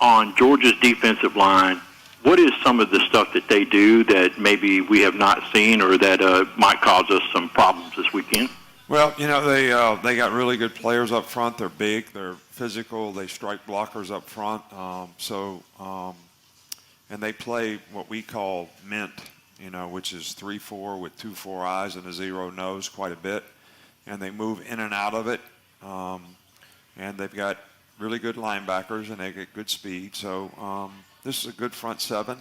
on Georgia's defensive line? What is some of the stuff that they do that maybe we have not seen or that might cause us some problems this weekend? Well, you know, they got really good players up front. They're big. They're physical. They strike blockers up front. And they play what we call mint, you know, which is 3-4 with 2-4 eyes and a 0 nose quite a bit. And they move in and out of it. And they've got really good linebackers, and they get good speed. So this is a good front seven.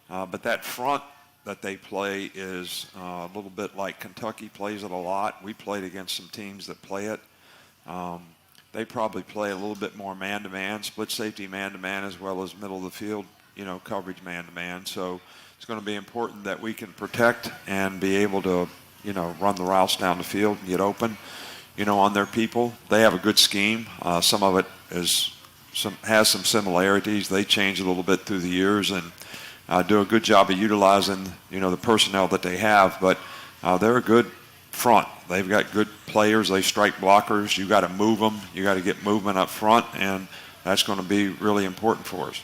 But that front that they play is a little bit like Kentucky plays it a lot. We played against some teams that play it. They probably play a little bit more man-to-man, split safety man-to-man, as well as middle of the field, you know, coverage man-to-man. So it's going to be important that we can protect and be able to, you know, run the routes down the field and get open, you know, on their people. They have a good scheme. Some of it has some similarities. They change a little bit through the years and do a good job of utilizing, you know, the personnel that they have. But they're a good front. They've got good players. They strike blockers. You got to move them. You got to get movement up front, and that's going to be really important for us.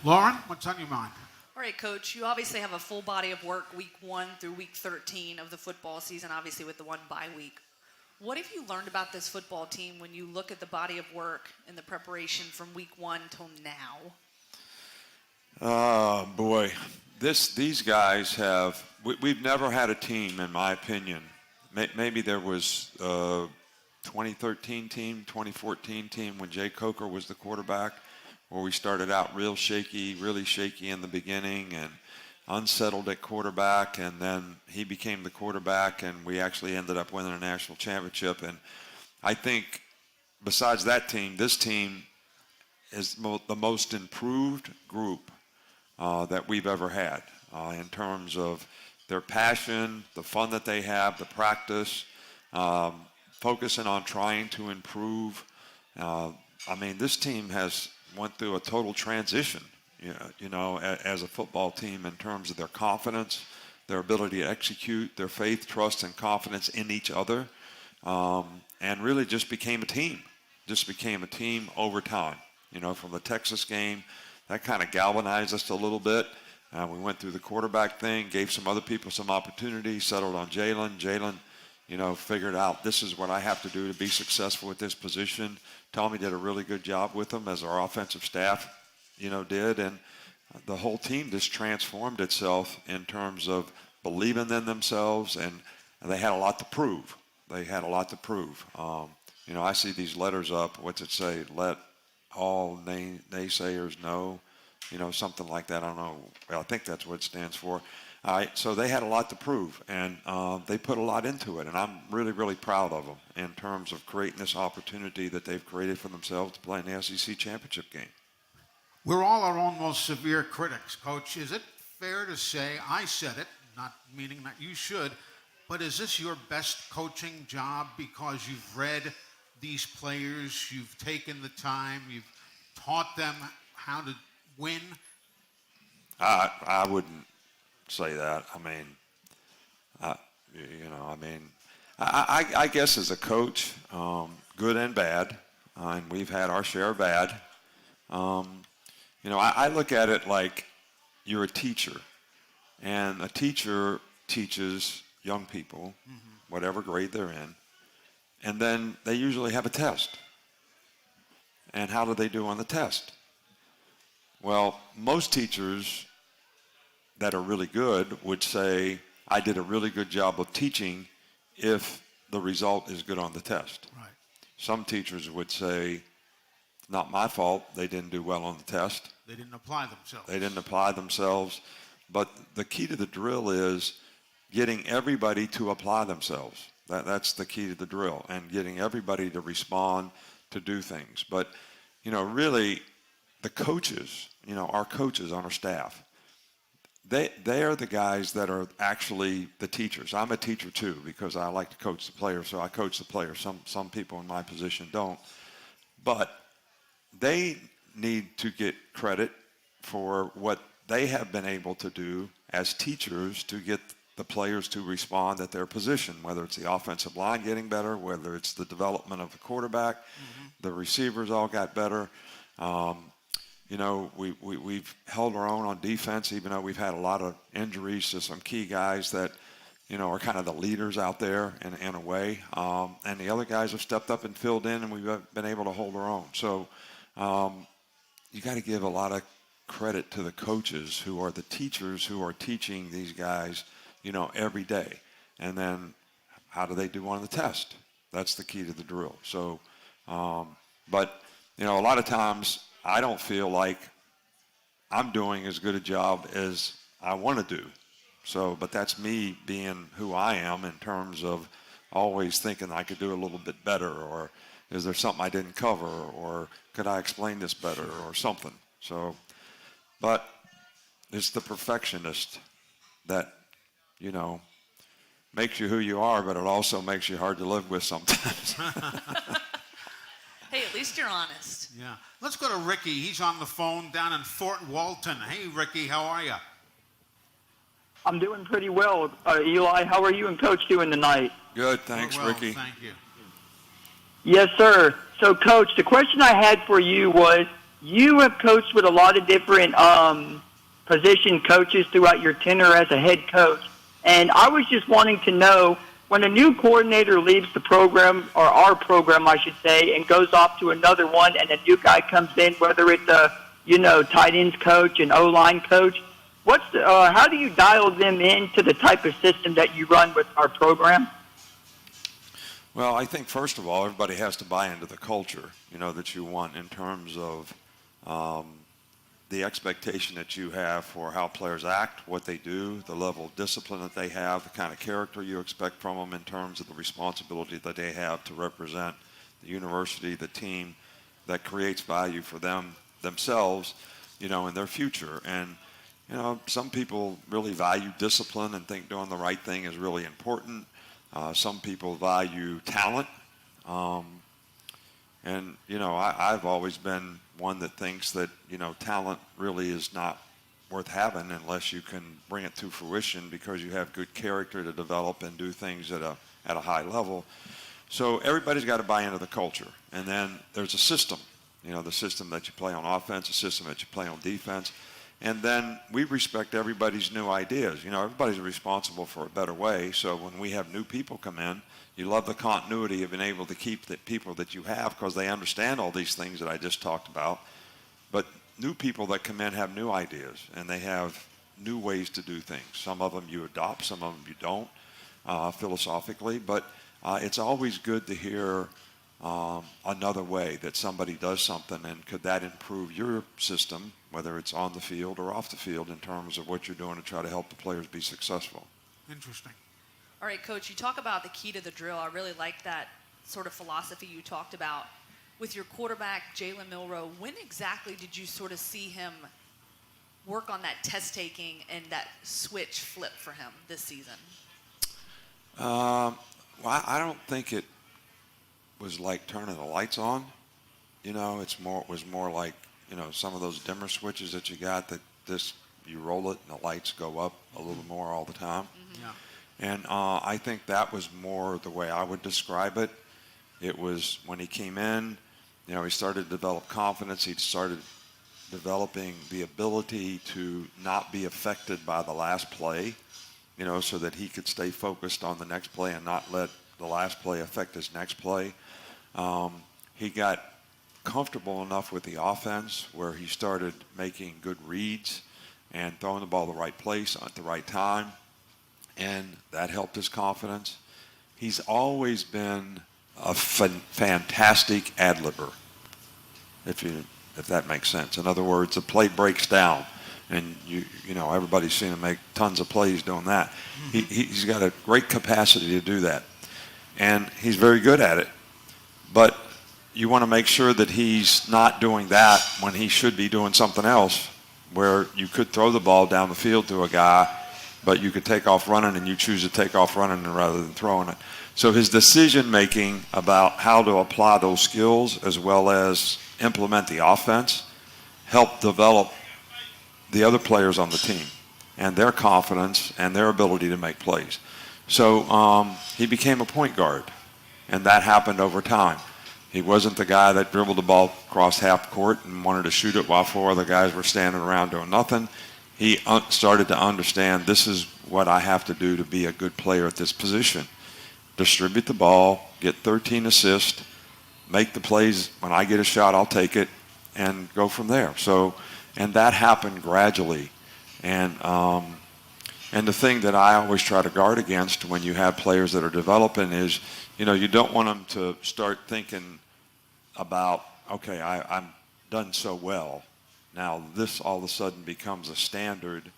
Lauren, what's on your mind? All right, Coach, you obviously have a full body of work week 1 through week 13 of the football season, obviously with the one bye week. What have you learned about this football team when you look at the body of work and the preparation from week 1 till now? Oh, boy. These guys have – we've never had a team, in my opinion. Maybe there was a 2013 team, 2014 team when Jay Coker was the quarterback, where we started out really shaky in the beginning and unsettled at quarterback, and then he became the quarterback, and we actually ended up winning a national championship. And I think besides that team, this team is the most improved group that we've ever had in terms of their passion, the fun that they have, the practice, focusing on trying to improve. I mean, this team has went through a total transition, you know, as a football team in terms of their confidence, their ability to execute, their faith, trust, and confidence in each other, and really just became a team. Just became a team over time. You know, from the Texas game, that kind of galvanized us a little bit. We went through the quarterback thing, gave some other people some opportunity, settled on Jalen. Jalen, you know, figured out this is what I have to do to be successful at this position. Tommy did a really good job with them, as our offensive staff, you know, did. And the whole team just transformed itself in terms of believing in themselves, and they had a lot to prove. You know, I see these letters up. What's it say? Let all naysayers know, you know, something like that. I don't know. Well, I think that's what it stands for. All right, so they had a lot to prove, and they put a lot into it, and I'm really, really proud of them in terms of creating this opportunity that they've created for themselves to play in the SEC championship game. We're all our own most severe critics, Coach. Is it fair to say, I said it, not meaning that you should, but is this your best coaching job because you've read these players, you've taken the time, you've taught them how to win? I wouldn't say that. I mean, you know, I mean, I guess as a coach, good and bad, and we've had our share of bad. You know, I look at it like you're a teacher, and a teacher teaches young people, whatever grade they're in, and then they usually have a test. and how do they do on the test? Well, most teachers that are really good would say, I did a really good job of teaching if the result is good on the test. Right. Some teachers would say, not my fault, they didn't do well on the test. They didn't apply themselves. They didn't apply themselves. But the key to the drill is getting everybody to apply themselves. That's the key to the drill, and getting everybody to respond, to do things. But, really, the coaches, our coaches on our staff, they are the guys that are actually the teachers. I'm a teacher too, because I like to coach the players, so I coach the players. Some people in my position don't. But they need to get credit for what they have been able to do as teachers to get the players to respond at their position, whether it's the offensive line getting better, whether it's the development of the quarterback, the receivers all got better. We've held our own on defense, even though we've had a lot of injuries to some key guys that, are kind of the leaders out there in a way. And the other guys have stepped up and filled in, and we've been able to hold our own. So you got to give a lot of credit to the coaches who are the teachers who are teaching these guys, every day. And then how do they do on the test? That's the key to the drill. So, but, a lot of times I don't feel like I'm doing as good a job as I want to do. So, but that's me being who I am in terms of always thinking I could do a little bit better, or is there something I didn't cover, or could I explain this better, or something. So, but it's the perfectionist that, makes you who you are, but it also makes you hard to live with sometimes. Hey, at least you're honest. Yeah. Let's go to Ricky. He's on the phone down in Fort Walton. Hey, Ricky, how are you? I'm doing pretty well. Eli, how are you and Coach doing tonight? Good, thanks, Well, Ricky. Thank you. Yes, sir. So, Coach, the question I had for you was, you have coached with a lot of different position coaches throughout your tenure as a head coach, and I was just wanting to know, when a new coordinator leaves the program, or our program, I should say, and goes off to another one, and a new guy comes in, whether it's a, tight ends coach, an O-line coach, how do you dial them into the type of system that you run with our program? Well, I think, first of all, everybody has to buy into the culture, that you want in terms of the expectation that you have for how players act, what they do, the level of discipline that they have, the kind of character you expect from them in terms of the responsibility that they have to represent the university, the team that creates value for themselves, in their future. And, some people really value discipline and think doing the right thing is really important. Some people value talent. And, I've always been one that thinks that, talent really is not worth having unless you can bring it to fruition because you have good character to develop and do things at a high level. So everybody's got to buy into the culture. And then there's a system, the system that you play on offense, the system that you play on defense. And then we respect everybody's new ideas. Everybody's responsible for a better way. So when we have new people come in, you love the continuity of being able to keep the people that you have because they understand all these things that I just talked about. But new people that come in have new ideas, and they have new ways to do things. Some of them you adopt, some of them you don't, philosophically. But it's always good to hear another way that somebody does something, and could that improve your system, whether it's on the field or off the field, in terms of what you're doing to try to help the players be successful. Interesting. All right, Coach, you talk about the key to the drill. I really like that sort of philosophy you talked about. With your quarterback, Jalen Milroe, when exactly did you sort of see him work on that test-taking and that switch flip for him this season? Well, I don't think it was like turning the lights on. It was more like, some of those dimmer switches that you got that you roll it and the lights go up a little more all the time. Mm-hmm. Yeah. And I think that was more the way I would describe it. It was when he came in, he started to develop confidence. He started developing the ability to not be affected by the last play, so that he could stay focused on the next play and not let the last play affect his next play. He got comfortable enough with the offense where he started making good reads and throwing the ball the right place at the right time, and that helped his confidence. He's always been a fantastic ad-libber, if that makes sense. In other words, the play breaks down, and you know everybody's seen him make tons of plays doing that. He's got a great capacity to do that, and he's very good at it. But you want to make sure that he's not doing that when he should be doing something else, where you could throw the ball down the field to a guy, but you could take off running, and you choose to take off running rather than throwing it. So his decision-making about how to apply those skills as well as implement the offense helped develop the other players on the team and their confidence and their ability to make plays. So he became a point guard, and that happened over time. He wasn't the guy that dribbled the ball across half court and wanted to shoot it while four other guys were standing around doing nothing. He started to understand, this is what I have to do to be a good player at this position. Distribute the ball, get 13 assists, make the plays. When I get a shot, I'll take it, and go from there. So, and that happened gradually. And the thing that I always try to guard against when you have players that are developing is, you don't want them to start thinking about, okay, I'm done so well. Now this all of a sudden becomes a standard,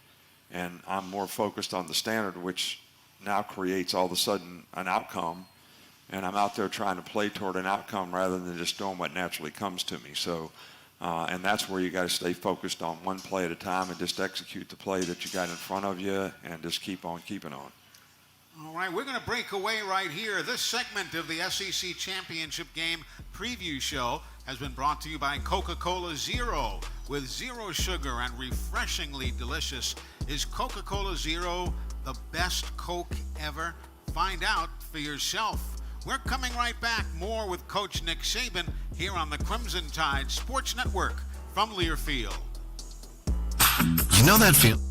and I'm more focused on the standard, which now creates all of a sudden an outcome, and I'm out there trying to play toward an outcome rather than just doing what naturally comes to me. So, and that's where you got to stay focused on one play at a time and just execute the play that you got in front of you and just keep on keeping on. All right, we're going to break away right here. This segment of the SEC Championship Game Preview Show has been brought to you by Coca-Cola Zero. With zero sugar and refreshingly delicious, is Coca-Cola Zero the best Coke ever? Find out for yourself. We're coming right back. More with Coach Nick Saban here on the Crimson Tide Sports Network from Learfield. You know that feeling?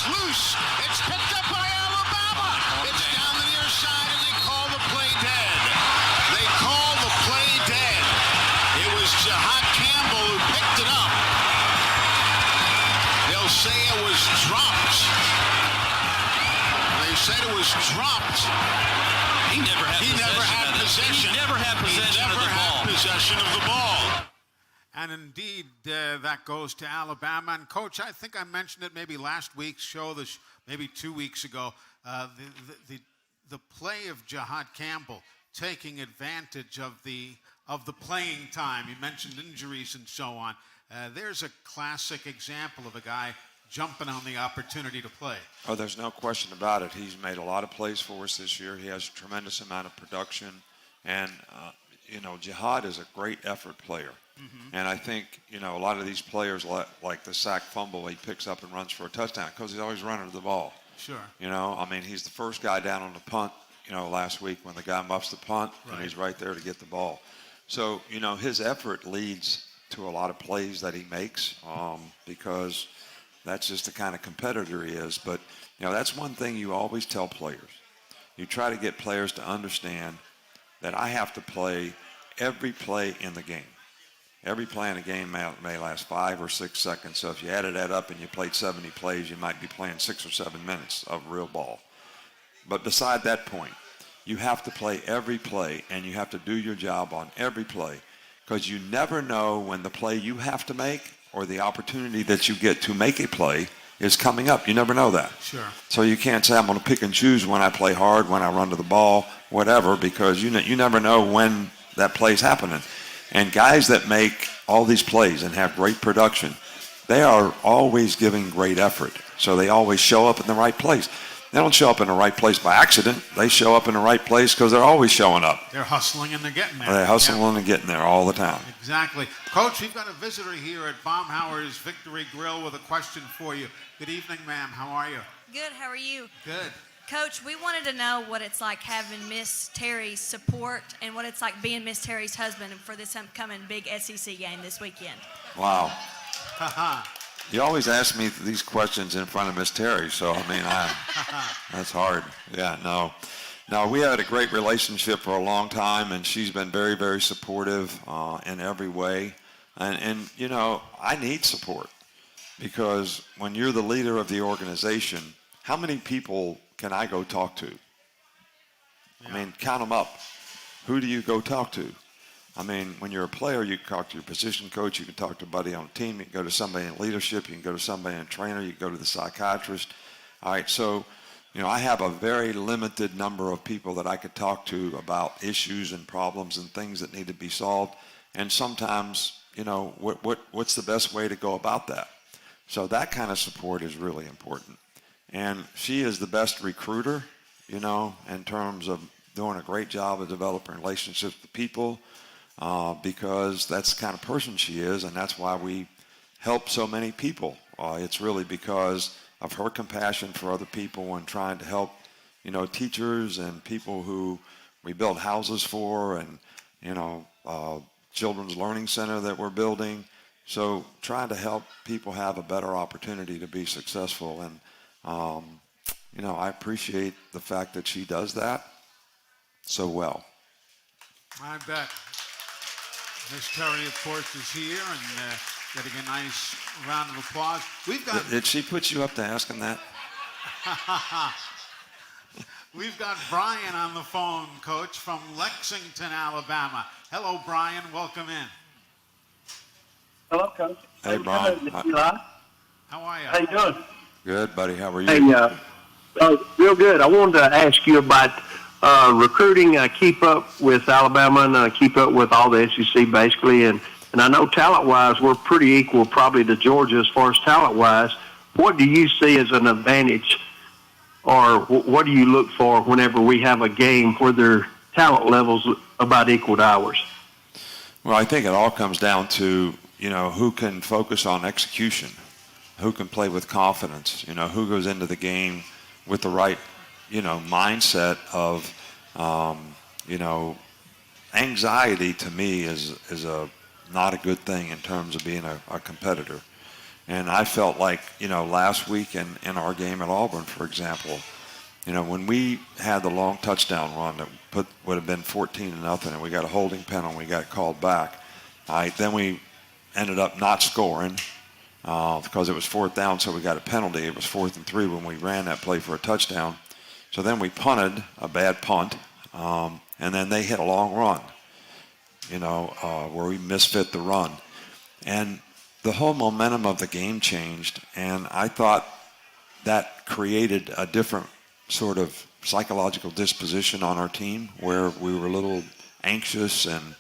Loose. It's picked up by Alabama. It's down the near side, and they call the play dead. They call the play dead. It was Jahad Campbell who picked it up. They'll say it was dropped. They said it was dropped. He never had possession. He never had possession of the ball. And indeed, that goes to Alabama. And Coach, I think I mentioned it maybe last week's show, maybe 2 weeks ago. The play of Jahad Campbell taking advantage of the playing time. You mentioned injuries and so on. There's a classic example of a guy jumping on the opportunity to play. Oh, there's no question about it. He's made a lot of plays for us this year. He has a tremendous amount of production. And, Jihad is a great effort player. Mm-hmm. And I think, a lot of these players, like the sack fumble, he picks up and runs for a touchdown because he's always running to the ball. Sure. He's the first guy down on the punt, last week when the guy muffs the punt, and he's right there to get the ball. So, his effort leads to a lot of plays that he makes because that's just the kind of competitor he is. But, that's one thing you always tell players. You try to get players to understand that I have to play every play in the game. Every play in the game may last 5 or 6 seconds. So if you added that up and you played 70 plays, you might be playing 6 or 7 minutes of real ball. But beside that point, you have to play every play, and you have to do your job on every play, because you never know when the play you have to make or the opportunity that you get to make a play is coming up. You never know that. Sure. So you can't say I'm going to pick and choose when I play hard, when I run to the ball, whatever, because you never know when that play's happening. And guys that make all these plays and have great production, they are always giving great effort. So they always show up in the right place. They don't show up in the right place by accident. They show up in the right place because they're always showing up. They're hustling and they're getting there. They're hustling and getting there all the time. Exactly. Coach, we've got a visitor here at Baumhauer's Victory Grill with a question for you. Good evening, ma'am. How are you? Good. How are you? Good. Coach, we wanted to know what it's like having Miss Terry's support and what it's like being Miss Terry's husband for this upcoming big SEC game this weekend. Wow. You always ask me these questions in front of Miss Terry, so that's hard. Yeah, no. No, we had a great relationship for a long time, and she's been very, very supportive in every way. And I need support, because when you're the leader of the organization, how many people can I go talk to? Yeah. I mean, count them up. Who do you go talk to? I mean, when you're a player, you can talk to your position coach, you can talk to a buddy on the team, you can go to somebody in leadership, you can go to somebody in trainer, you can go to the psychiatrist. All right, so, I have a very limited number of people that I could talk to about issues and problems and things that need to be solved. And sometimes, what's the best way to go about that? So that kind of support is really important. And she is the best recruiter, in terms of doing a great job of developing relationships with people, because that's the kind of person she is, and that's why we help so many people. It's really because of her compassion for other people and trying to help, teachers and people who we build houses for, and, children's learning center that we're building. So trying to help people have a better opportunity to be successful. And, I appreciate the fact that she does that so well. I bet. Miss Terry, of course, is here and getting a nice round of applause. Did she put you up to asking that? We've got Brian on the phone, Coach, from Lexington, Alabama. Hello, Brian. Welcome in. Hello, Coach. Hey, Brian. How are you? How you doing? Good, buddy. How are you? Hey, real good. I wanted to ask you about recruiting. Keep up with Alabama and keep up with all the SEC, basically. And I know talent-wise, we're pretty equal probably to Georgia as far as talent-wise. What do you see as an advantage, or what do you look for whenever we have a game where their talent levels about equal to ours? Well, I think it all comes down to, who can focus on execution, who can play with confidence, who goes into the game with the right, mindset of, anxiety to me is not a good thing in terms of being a competitor. And I felt like, last week in our game at Auburn, for example, when we had the long touchdown run that would have been 14-0, and we got a holding penalty, and we got called back. Then we ended up not scoring because it was 4th down, so we got a penalty. It was 4th and 3 when we ran that play for a touchdown. So then we punted, a bad punt, and then they hit a long run, where we misfit the run. And the whole momentum of the game changed, and I thought that created a different sort of psychological disposition on our team where we were a little anxious and,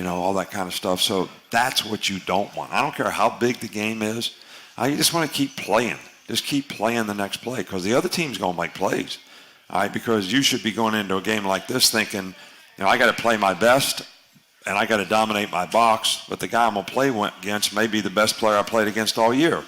all that kind of stuff. So that's what you don't want. I don't care how big the game is. You just want to keep playing. Just keep playing the next play because the other team's going to make plays. All right, because you should be going into a game like this thinking, I got to play my best and I got to dominate my box, but the guy I'm going to play against may be the best player I played against all year.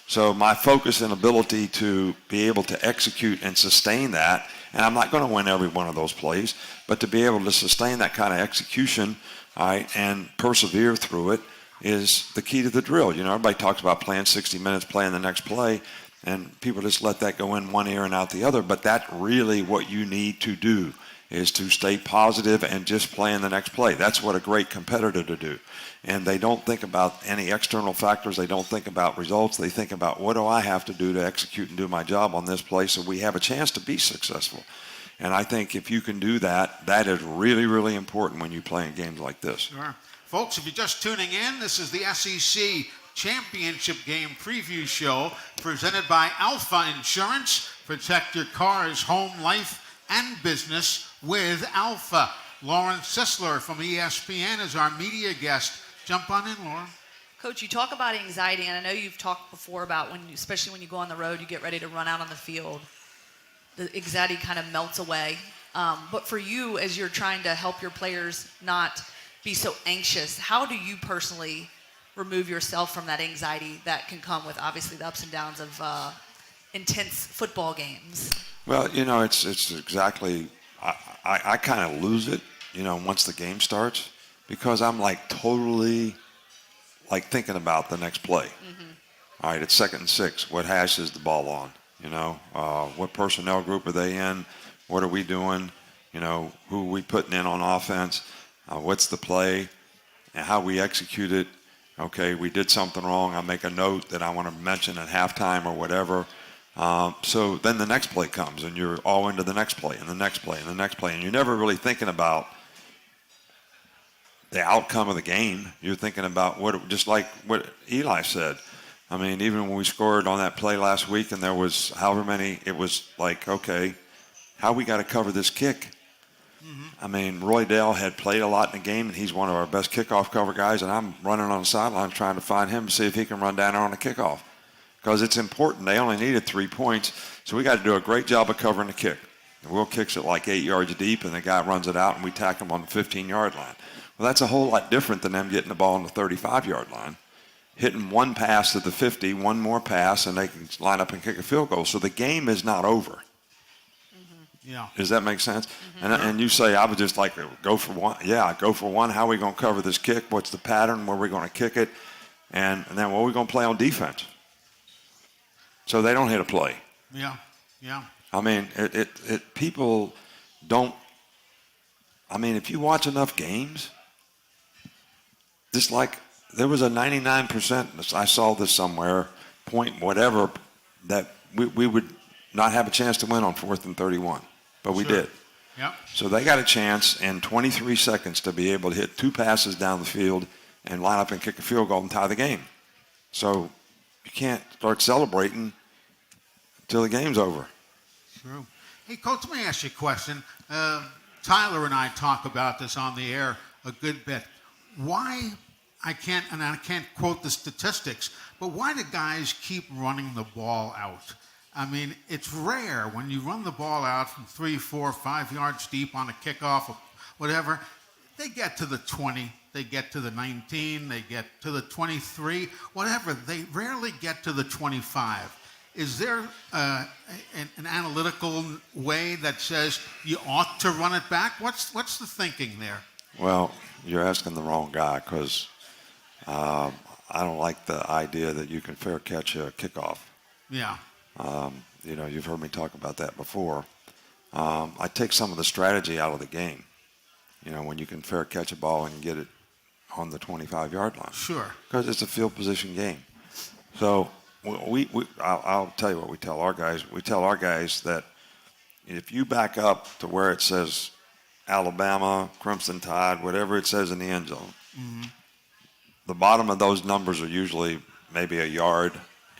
So my focus and ability to be able to execute and sustain that, and I'm not going to win every one of those plays, but to be able to sustain that kind of execution, all right, and persevere through it is the key to the drill. Everybody talks about playing 60 minutes, playing the next play, and people just let that go in one ear and out the other. But that's really what you need to do is to stay positive and just playing the next play. That's what a great competitor to do. And they don't think about any external factors. They don't think about results. They think about what do I have to do to execute and do my job on this play so we have a chance to be successful. And I think if you can do that, that is really, really important when you play in games like this. Sure. Folks, if you're just tuning in, this is the SEC Championship Game Preview Show presented by Alfa Insurance. Protect your car's home, life, and business with Alfa. Lauren Sisler from ESPN is our media guest. Jump on in, Lauren. Coach, you talk about anxiety, and I know you've talked before about especially when you go on the road, you get ready to run out on the field. The anxiety kind of melts away. But for you, as you're trying to help your players not be so anxious, how do you personally remove yourself from that anxiety that can come with obviously the ups and downs of intense football games? Well, it's exactly, I kind of lose it, once the game starts because I'm totally thinking about the next play. Mm-hmm. All right, it's 2nd and 6. What hash is the ball on? What personnel group are they in? What are we doing? Who are we putting in on offense? What's the play and how we execute it? Okay, we did something wrong. I make a note that I want to mention at halftime or whatever. So then the next play comes, and you're all into the next play and the next play and the next play, and you're never really thinking about the outcome of the game. You're thinking about just like what Eli said. I mean, even when we scored on that play last week, and there was however many, it was okay, how we got to cover this kick. Mm-hmm. I mean, Roy Dale had played a lot in the game, and he's one of our best kickoff cover guys, and I'm running on the sideline trying to find him to see if he can run down there on a kickoff. Because it's important. They only needed 3 points, so we got to do a great job of covering the kick. And Will kicks it 8 yards deep, and the guy runs it out, and we tack him on the 15-yard line. Well, that's a whole lot different than them getting the ball on the 35-yard line, hitting one pass to the 50, one more pass, and they can line up and kick a field goal. So the game is not over. Mm-hmm. Yeah. Does that make sense? Mm-hmm. And you say, I would just go for one. Yeah, go for one. How are we going to cover this kick? What's the pattern? Where are we going to kick it? And then what are we going to play on defense? So they don't hit a play. Yeah, yeah. I mean, people don't. I mean, if you watch enough games, just there was a 99%, I saw this somewhere, point whatever, that we would not have a chance to win on 4th and 31. But we did. Yep. So they got a chance in 23 seconds to be able to hit 2 passes down the field and line up and kick a field goal and tie the game. So you can't start celebrating until the game's over. True. Hey, Coach, let me ask you a question. Tyler and I talk about this on the air a good bit. Why, I can't quote the statistics, but why do guys keep running the ball out? I mean, it's rare when you run the ball out from 3, 4, 5 yards deep on a kickoff or whatever. They get to the 20, they get to the 19, they get to the 23, whatever. They rarely get to the 25. Is there an analytical way that says you ought to run it back? What's the thinking there? Well, you're asking the wrong guy because I don't like the idea that you can fair catch a kickoff. Yeah. You've heard me talk about that before. I take some of the strategy out of the game. When you can fair catch a ball and get it on the 25-yard line. Sure. Because it's a field position game. So I'll tell you what we tell our guys. We tell our guys that if you back up to where it says Alabama, Crimson Tide, whatever it says in the end zone, mm-hmm. the bottom of those numbers are usually maybe a yard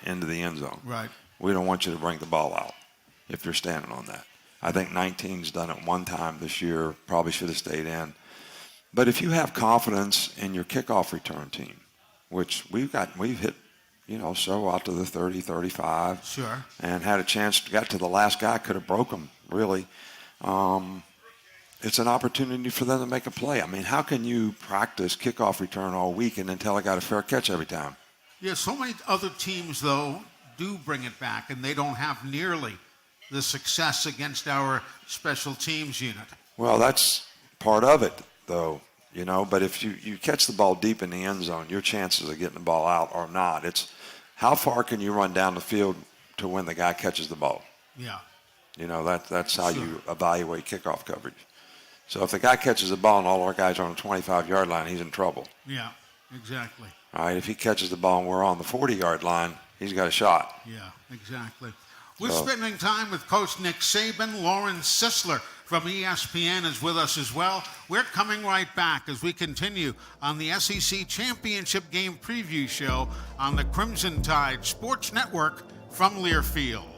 into the end zone. Right. We don't want you to bring the ball out if you're standing on that. I think 19's done it one time this year, probably should have stayed in. But if you have confidence in your kickoff return team, which we've hit, so out to the 30, 35. Sure. And had a chance, got to the last guy, could have broke him, really. It's an opportunity for them to make a play. I mean, how can you practice kickoff return all week and then tell a guy to fair catch every time? Yeah, so many other teams, though, do bring it back, and they don't have nearly the success against our special teams unit. Well, that's part of it, though, But if you catch the ball deep in the end zone, your chances of getting the ball out are not. It's how far can you run down the field to when the guy catches the ball? Yeah. That's how you evaluate kickoff coverage. So if the guy catches the ball and all our guys are on the 25-yard line, he's in trouble. Yeah, exactly. All right, if he catches the ball and we're on the 40-yard line, he's got a shot. Yeah, exactly. We're spending time with Coach Nick Saban. Lauren Sisler from ESPN is with us as well. We're coming right back as we continue on the SEC Championship Game Preview Show on the Crimson Tide Sports Network from Learfield.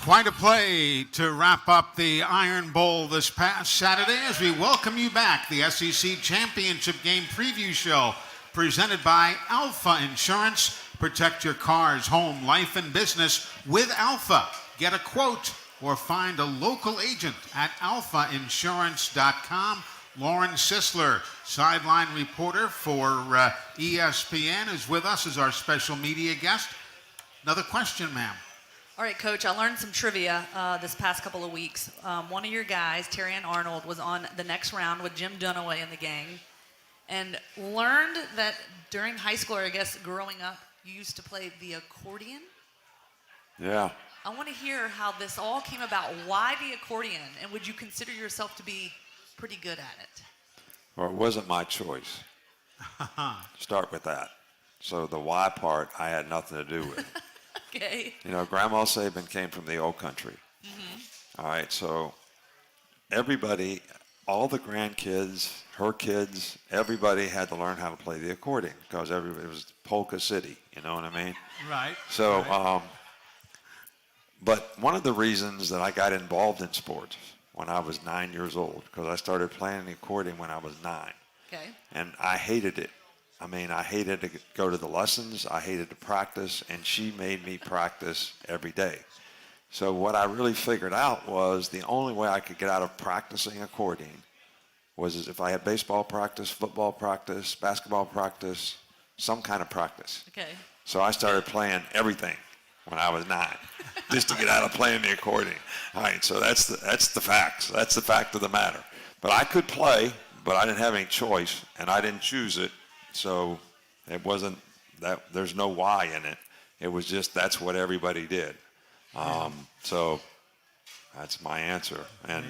Quite a play to wrap up the Iron Bowl this past Saturday as we welcome you back. The SEC Championship Game Preview Show presented by Alfa Insurance. Protect your cars, home, life, and business with Alfa. Get a quote or find a local agent at alfainsurance.com. Lauren Sisler, sideline reporter for ESPN, is with us as our special media guest. Another question, ma'am. All right, Coach, I learned some trivia this past couple of weeks. One of your guys, Terrian Arnold, was on the next round with Jim Dunaway and the gang and learned that during high school, or I guess growing up, you used to play the accordion. Yeah. I want to hear how this all came about. Why the accordion? And would you consider yourself to be pretty good at it? Well, it wasn't my choice. Start with that. So the why part, I had nothing to do with. Okay. You know, Grandma Sabin came from the old country. Mm-hmm. All right, so everybody, all the grandkids, her kids, everybody had to learn how to play the accordion because everybody was polka city, you know what I mean? Right. So, right. But one of the reasons that I got involved in sports when I was 9 years old, because I started playing the accordion when I was 9. Okay. And I hated it. I mean, I hated to go to the lessons. I hated to practice, and she made me practice every day. So what I really figured out was the only way I could get out of practicing accordion was if I had baseball practice, football practice, basketball practice, some kind of practice. Okay. So I started playing everything when I was 9, just to get out of playing the accordion. All right, so that's the facts. That's the fact of the matter. But I could play, but I didn't have any choice, and I didn't choose it. So it wasn't that. There's no why in it. It was just that's what everybody did. So that's my answer. And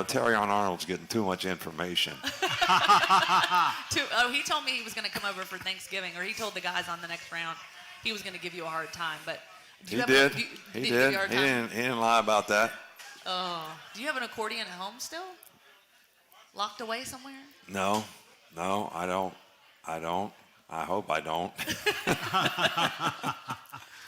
Terry Arnold's getting too much information. He told me he was going to come over for Thanksgiving, or he told the guys on the next round he was going to give you a hard time. But He did. He didn't lie about that. Oh, do you have an accordion at home still? Locked away somewhere? No, I don't. I hope I don't.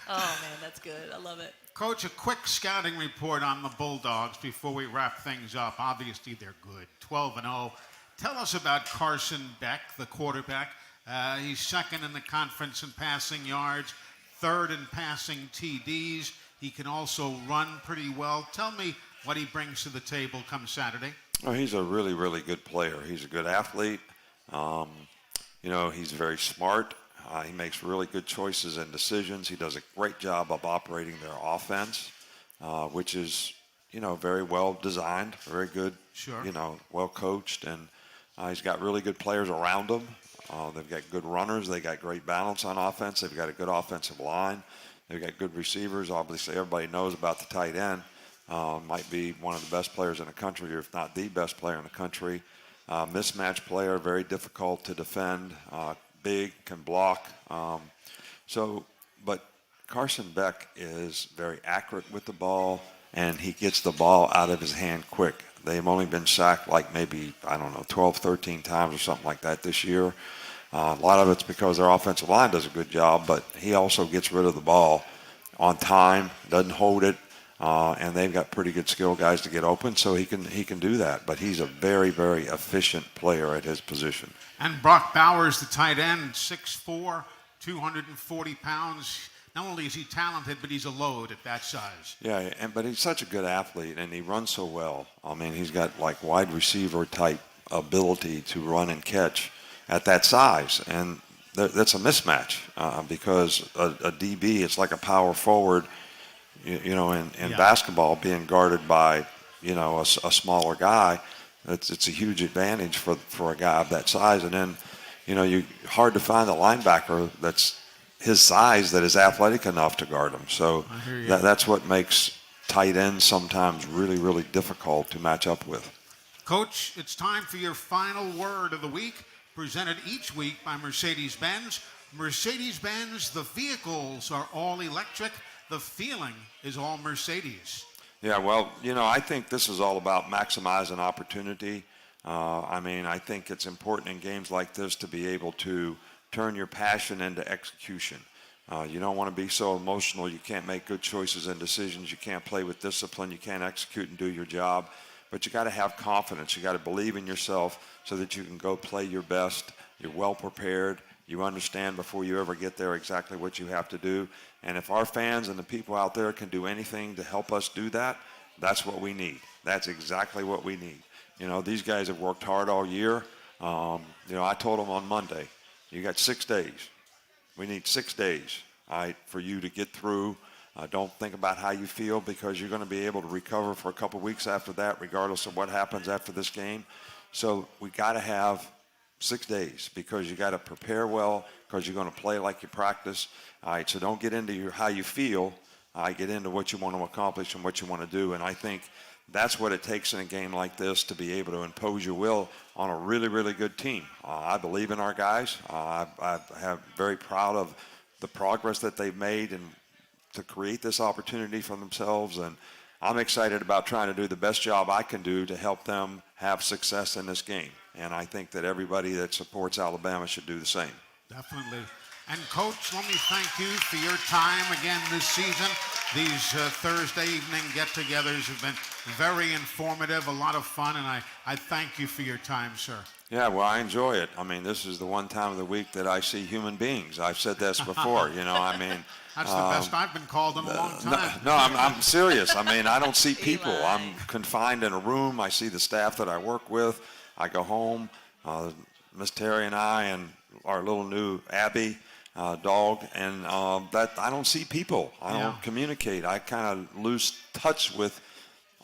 Oh, man, that's good. I love it. Coach, a quick scouting report on the Bulldogs before we wrap things up. Obviously, they're good, 12-0. Tell us about Carson Beck, the quarterback. He's second in the conference in passing yards, third in passing TDs. He can also run pretty well. Tell me what he brings to the table come Saturday. Oh, he's a really, really good player. He's a good athlete. He's very smart. He makes really good choices and decisions. He does a great job of operating their offense, which is, very well designed, very good, sure. Well coached. And he's got really good players around him. They've got good runners. They got great balance on offense. They've got a good offensive line. They've got good receivers. Obviously, everybody knows about the tight end. Might be one of the best players in the country, or if not the best player in the country. Mismatch player, very difficult to defend. Big, can block. But Carson Beck is very accurate with the ball, and he gets the ball out of his hand quick. They've only been sacked like maybe, 12, 13 times or something like that this year. A lot of it's because their offensive line does a good job, but he also gets rid of the ball on time, doesn't hold it, and they've got pretty good skill guys to get open, so he can do that. But he's a very, very efficient player at his position. And Brock Bowers, the tight end, 6'4", 240 pounds. Not only is he talented, but he's a load at that size. Yeah, but he's such a good athlete, and he runs so well. I mean, he's got like wide receiver type ability to run and catch at that size, and that's a mismatch because a DB, it's like a power forward, in basketball being guarded by, a smaller guy. It's a huge advantage for a guy of that size. And then, you hard to find a linebacker that's his size that is athletic enough to guard him. So that's what makes tight ends sometimes really, really difficult to match up with. Coach, it's time for your final word of the week, presented each week by Mercedes-Benz. Mercedes-Benz, the vehicles are all electric. The feeling is all Mercedes. Yeah, well, I think this is all about maximizing opportunity. I think it's important in games like this to be able to turn your passion into execution. You don't want to be so emotional you can't make good choices and decisions. You can't play with discipline. You can't execute and do your job. But you got to have confidence. You got to believe in yourself so that you can go play your best. You're well prepared. You understand before you ever get there exactly what you have to do. And if our fans and the people out there can do anything to help us do that, that's what we need. That's exactly what we need. These guys have worked hard all year. I told them on Monday, you got 6 days. We need 6 days, all right, for you to get through. Don't think about how you feel because you're going to be able to recover for a couple weeks after that, regardless of what happens after this game. So we got to have 6 days because you got to prepare well because you're going to play like you practice. All right, so don't get into how you feel. Get into what you want to accomplish and what you want to do. And I think that's what it takes in a game like this to be able to impose your will on a really, really good team. I believe in our guys. I am very proud of the progress that they've made and to create this opportunity for themselves. And I'm excited about trying to do the best job I can do to help them have success in this game. And I think that everybody that supports Alabama should do the same. Definitely. And, Coach, let me thank you for your time again this season. These Thursday evening get-togethers have been very informative, a lot of fun, and I thank you for your time, sir. Yeah, well, I enjoy it. I mean, this is the one time of the week that I see human beings. I've said this before, I mean. That's the best I've been called in a long time. No, I'm serious. I mean, I don't see people. I'm confined in a room. I see the staff that I work with. I go home, Miss Terry and I and our little new Abby dog, and that I don't see people. I don't communicate. I kind of lose touch with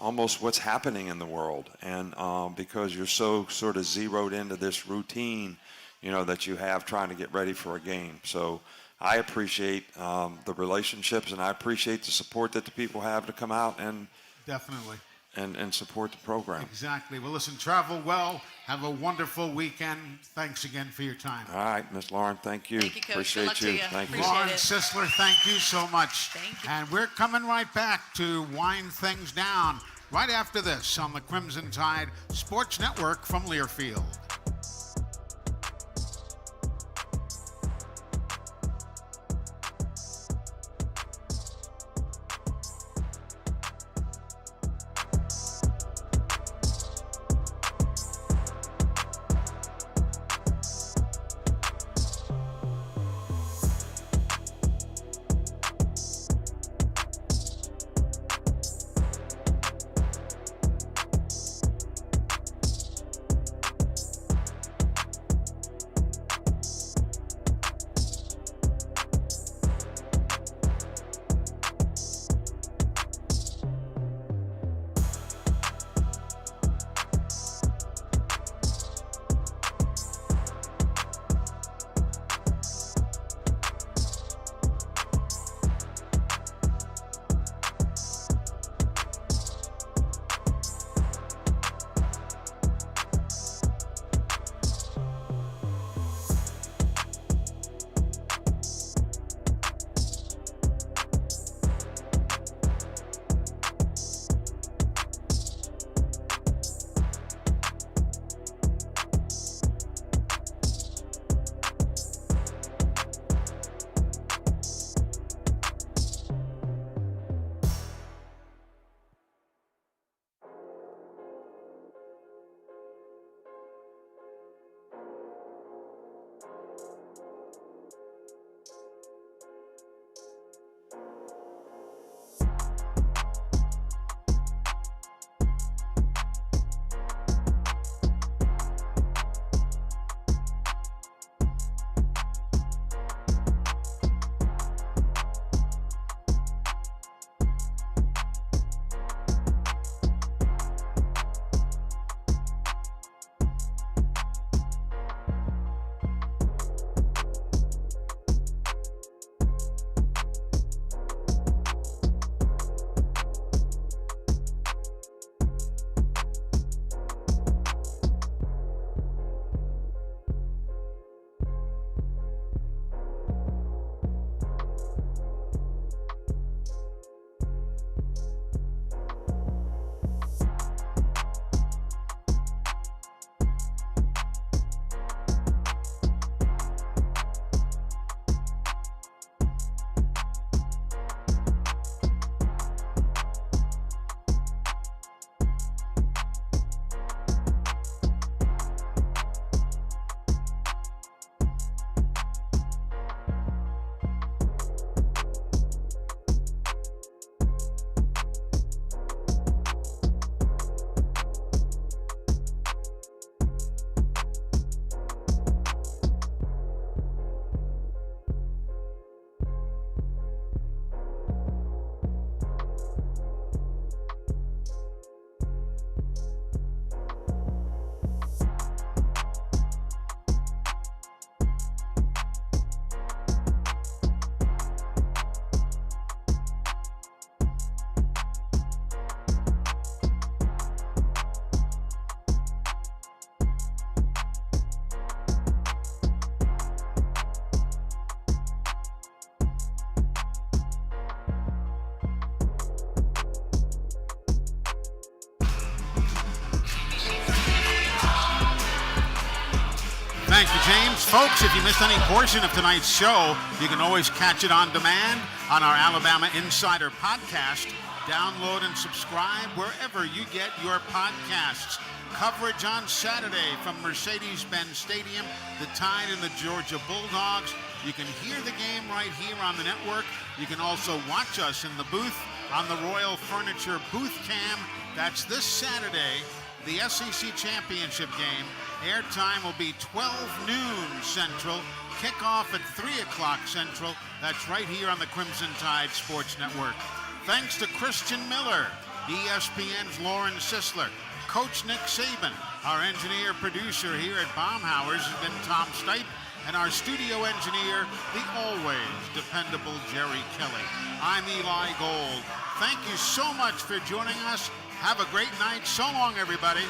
almost what's happening in the world, and because you're so sort of zeroed into this routine, that you have trying to get ready for a game. So I appreciate the relationships, and I appreciate the support that the people have to come out and definitely and support the program. Exactly. Well, listen, travel well. Have a wonderful weekend. Thanks again for your time. All right, Miss Lauren, thank you. Thank you, Coach. Appreciate Good luck you. to you. Thank you. Lauren Sisler, thank you so much. Thank you. And we're coming right back to wind things down right after this on the Crimson Tide Sports Network from Learfield. Thank you, James. Folks, if you missed any portion of tonight's show, you can always catch it on demand on our Alabama Insider podcast. Download and subscribe wherever you get your podcasts. Coverage on Saturday from Mercedes-Benz Stadium, the Tide and the Georgia Bulldogs. You can hear the game right here on the network. You can also watch us in the booth on the Royal Furniture Booth Cam. That's this Saturday, the SEC Championship game. Airtime will be 12 noon Central. Kickoff at 3 o'clock Central. That's right here on the Crimson Tide Sports Network. Thanks to Christian Miller, ESPN's Lauren Sisler, Coach Nick Saban. Our engineer-producer here at Baumhauer's has been Tom Stipe, and our studio engineer, the always dependable Jerry Kelly. I'm Eli Gold. Thank you so much for joining us. Have a great night. So long, everybody.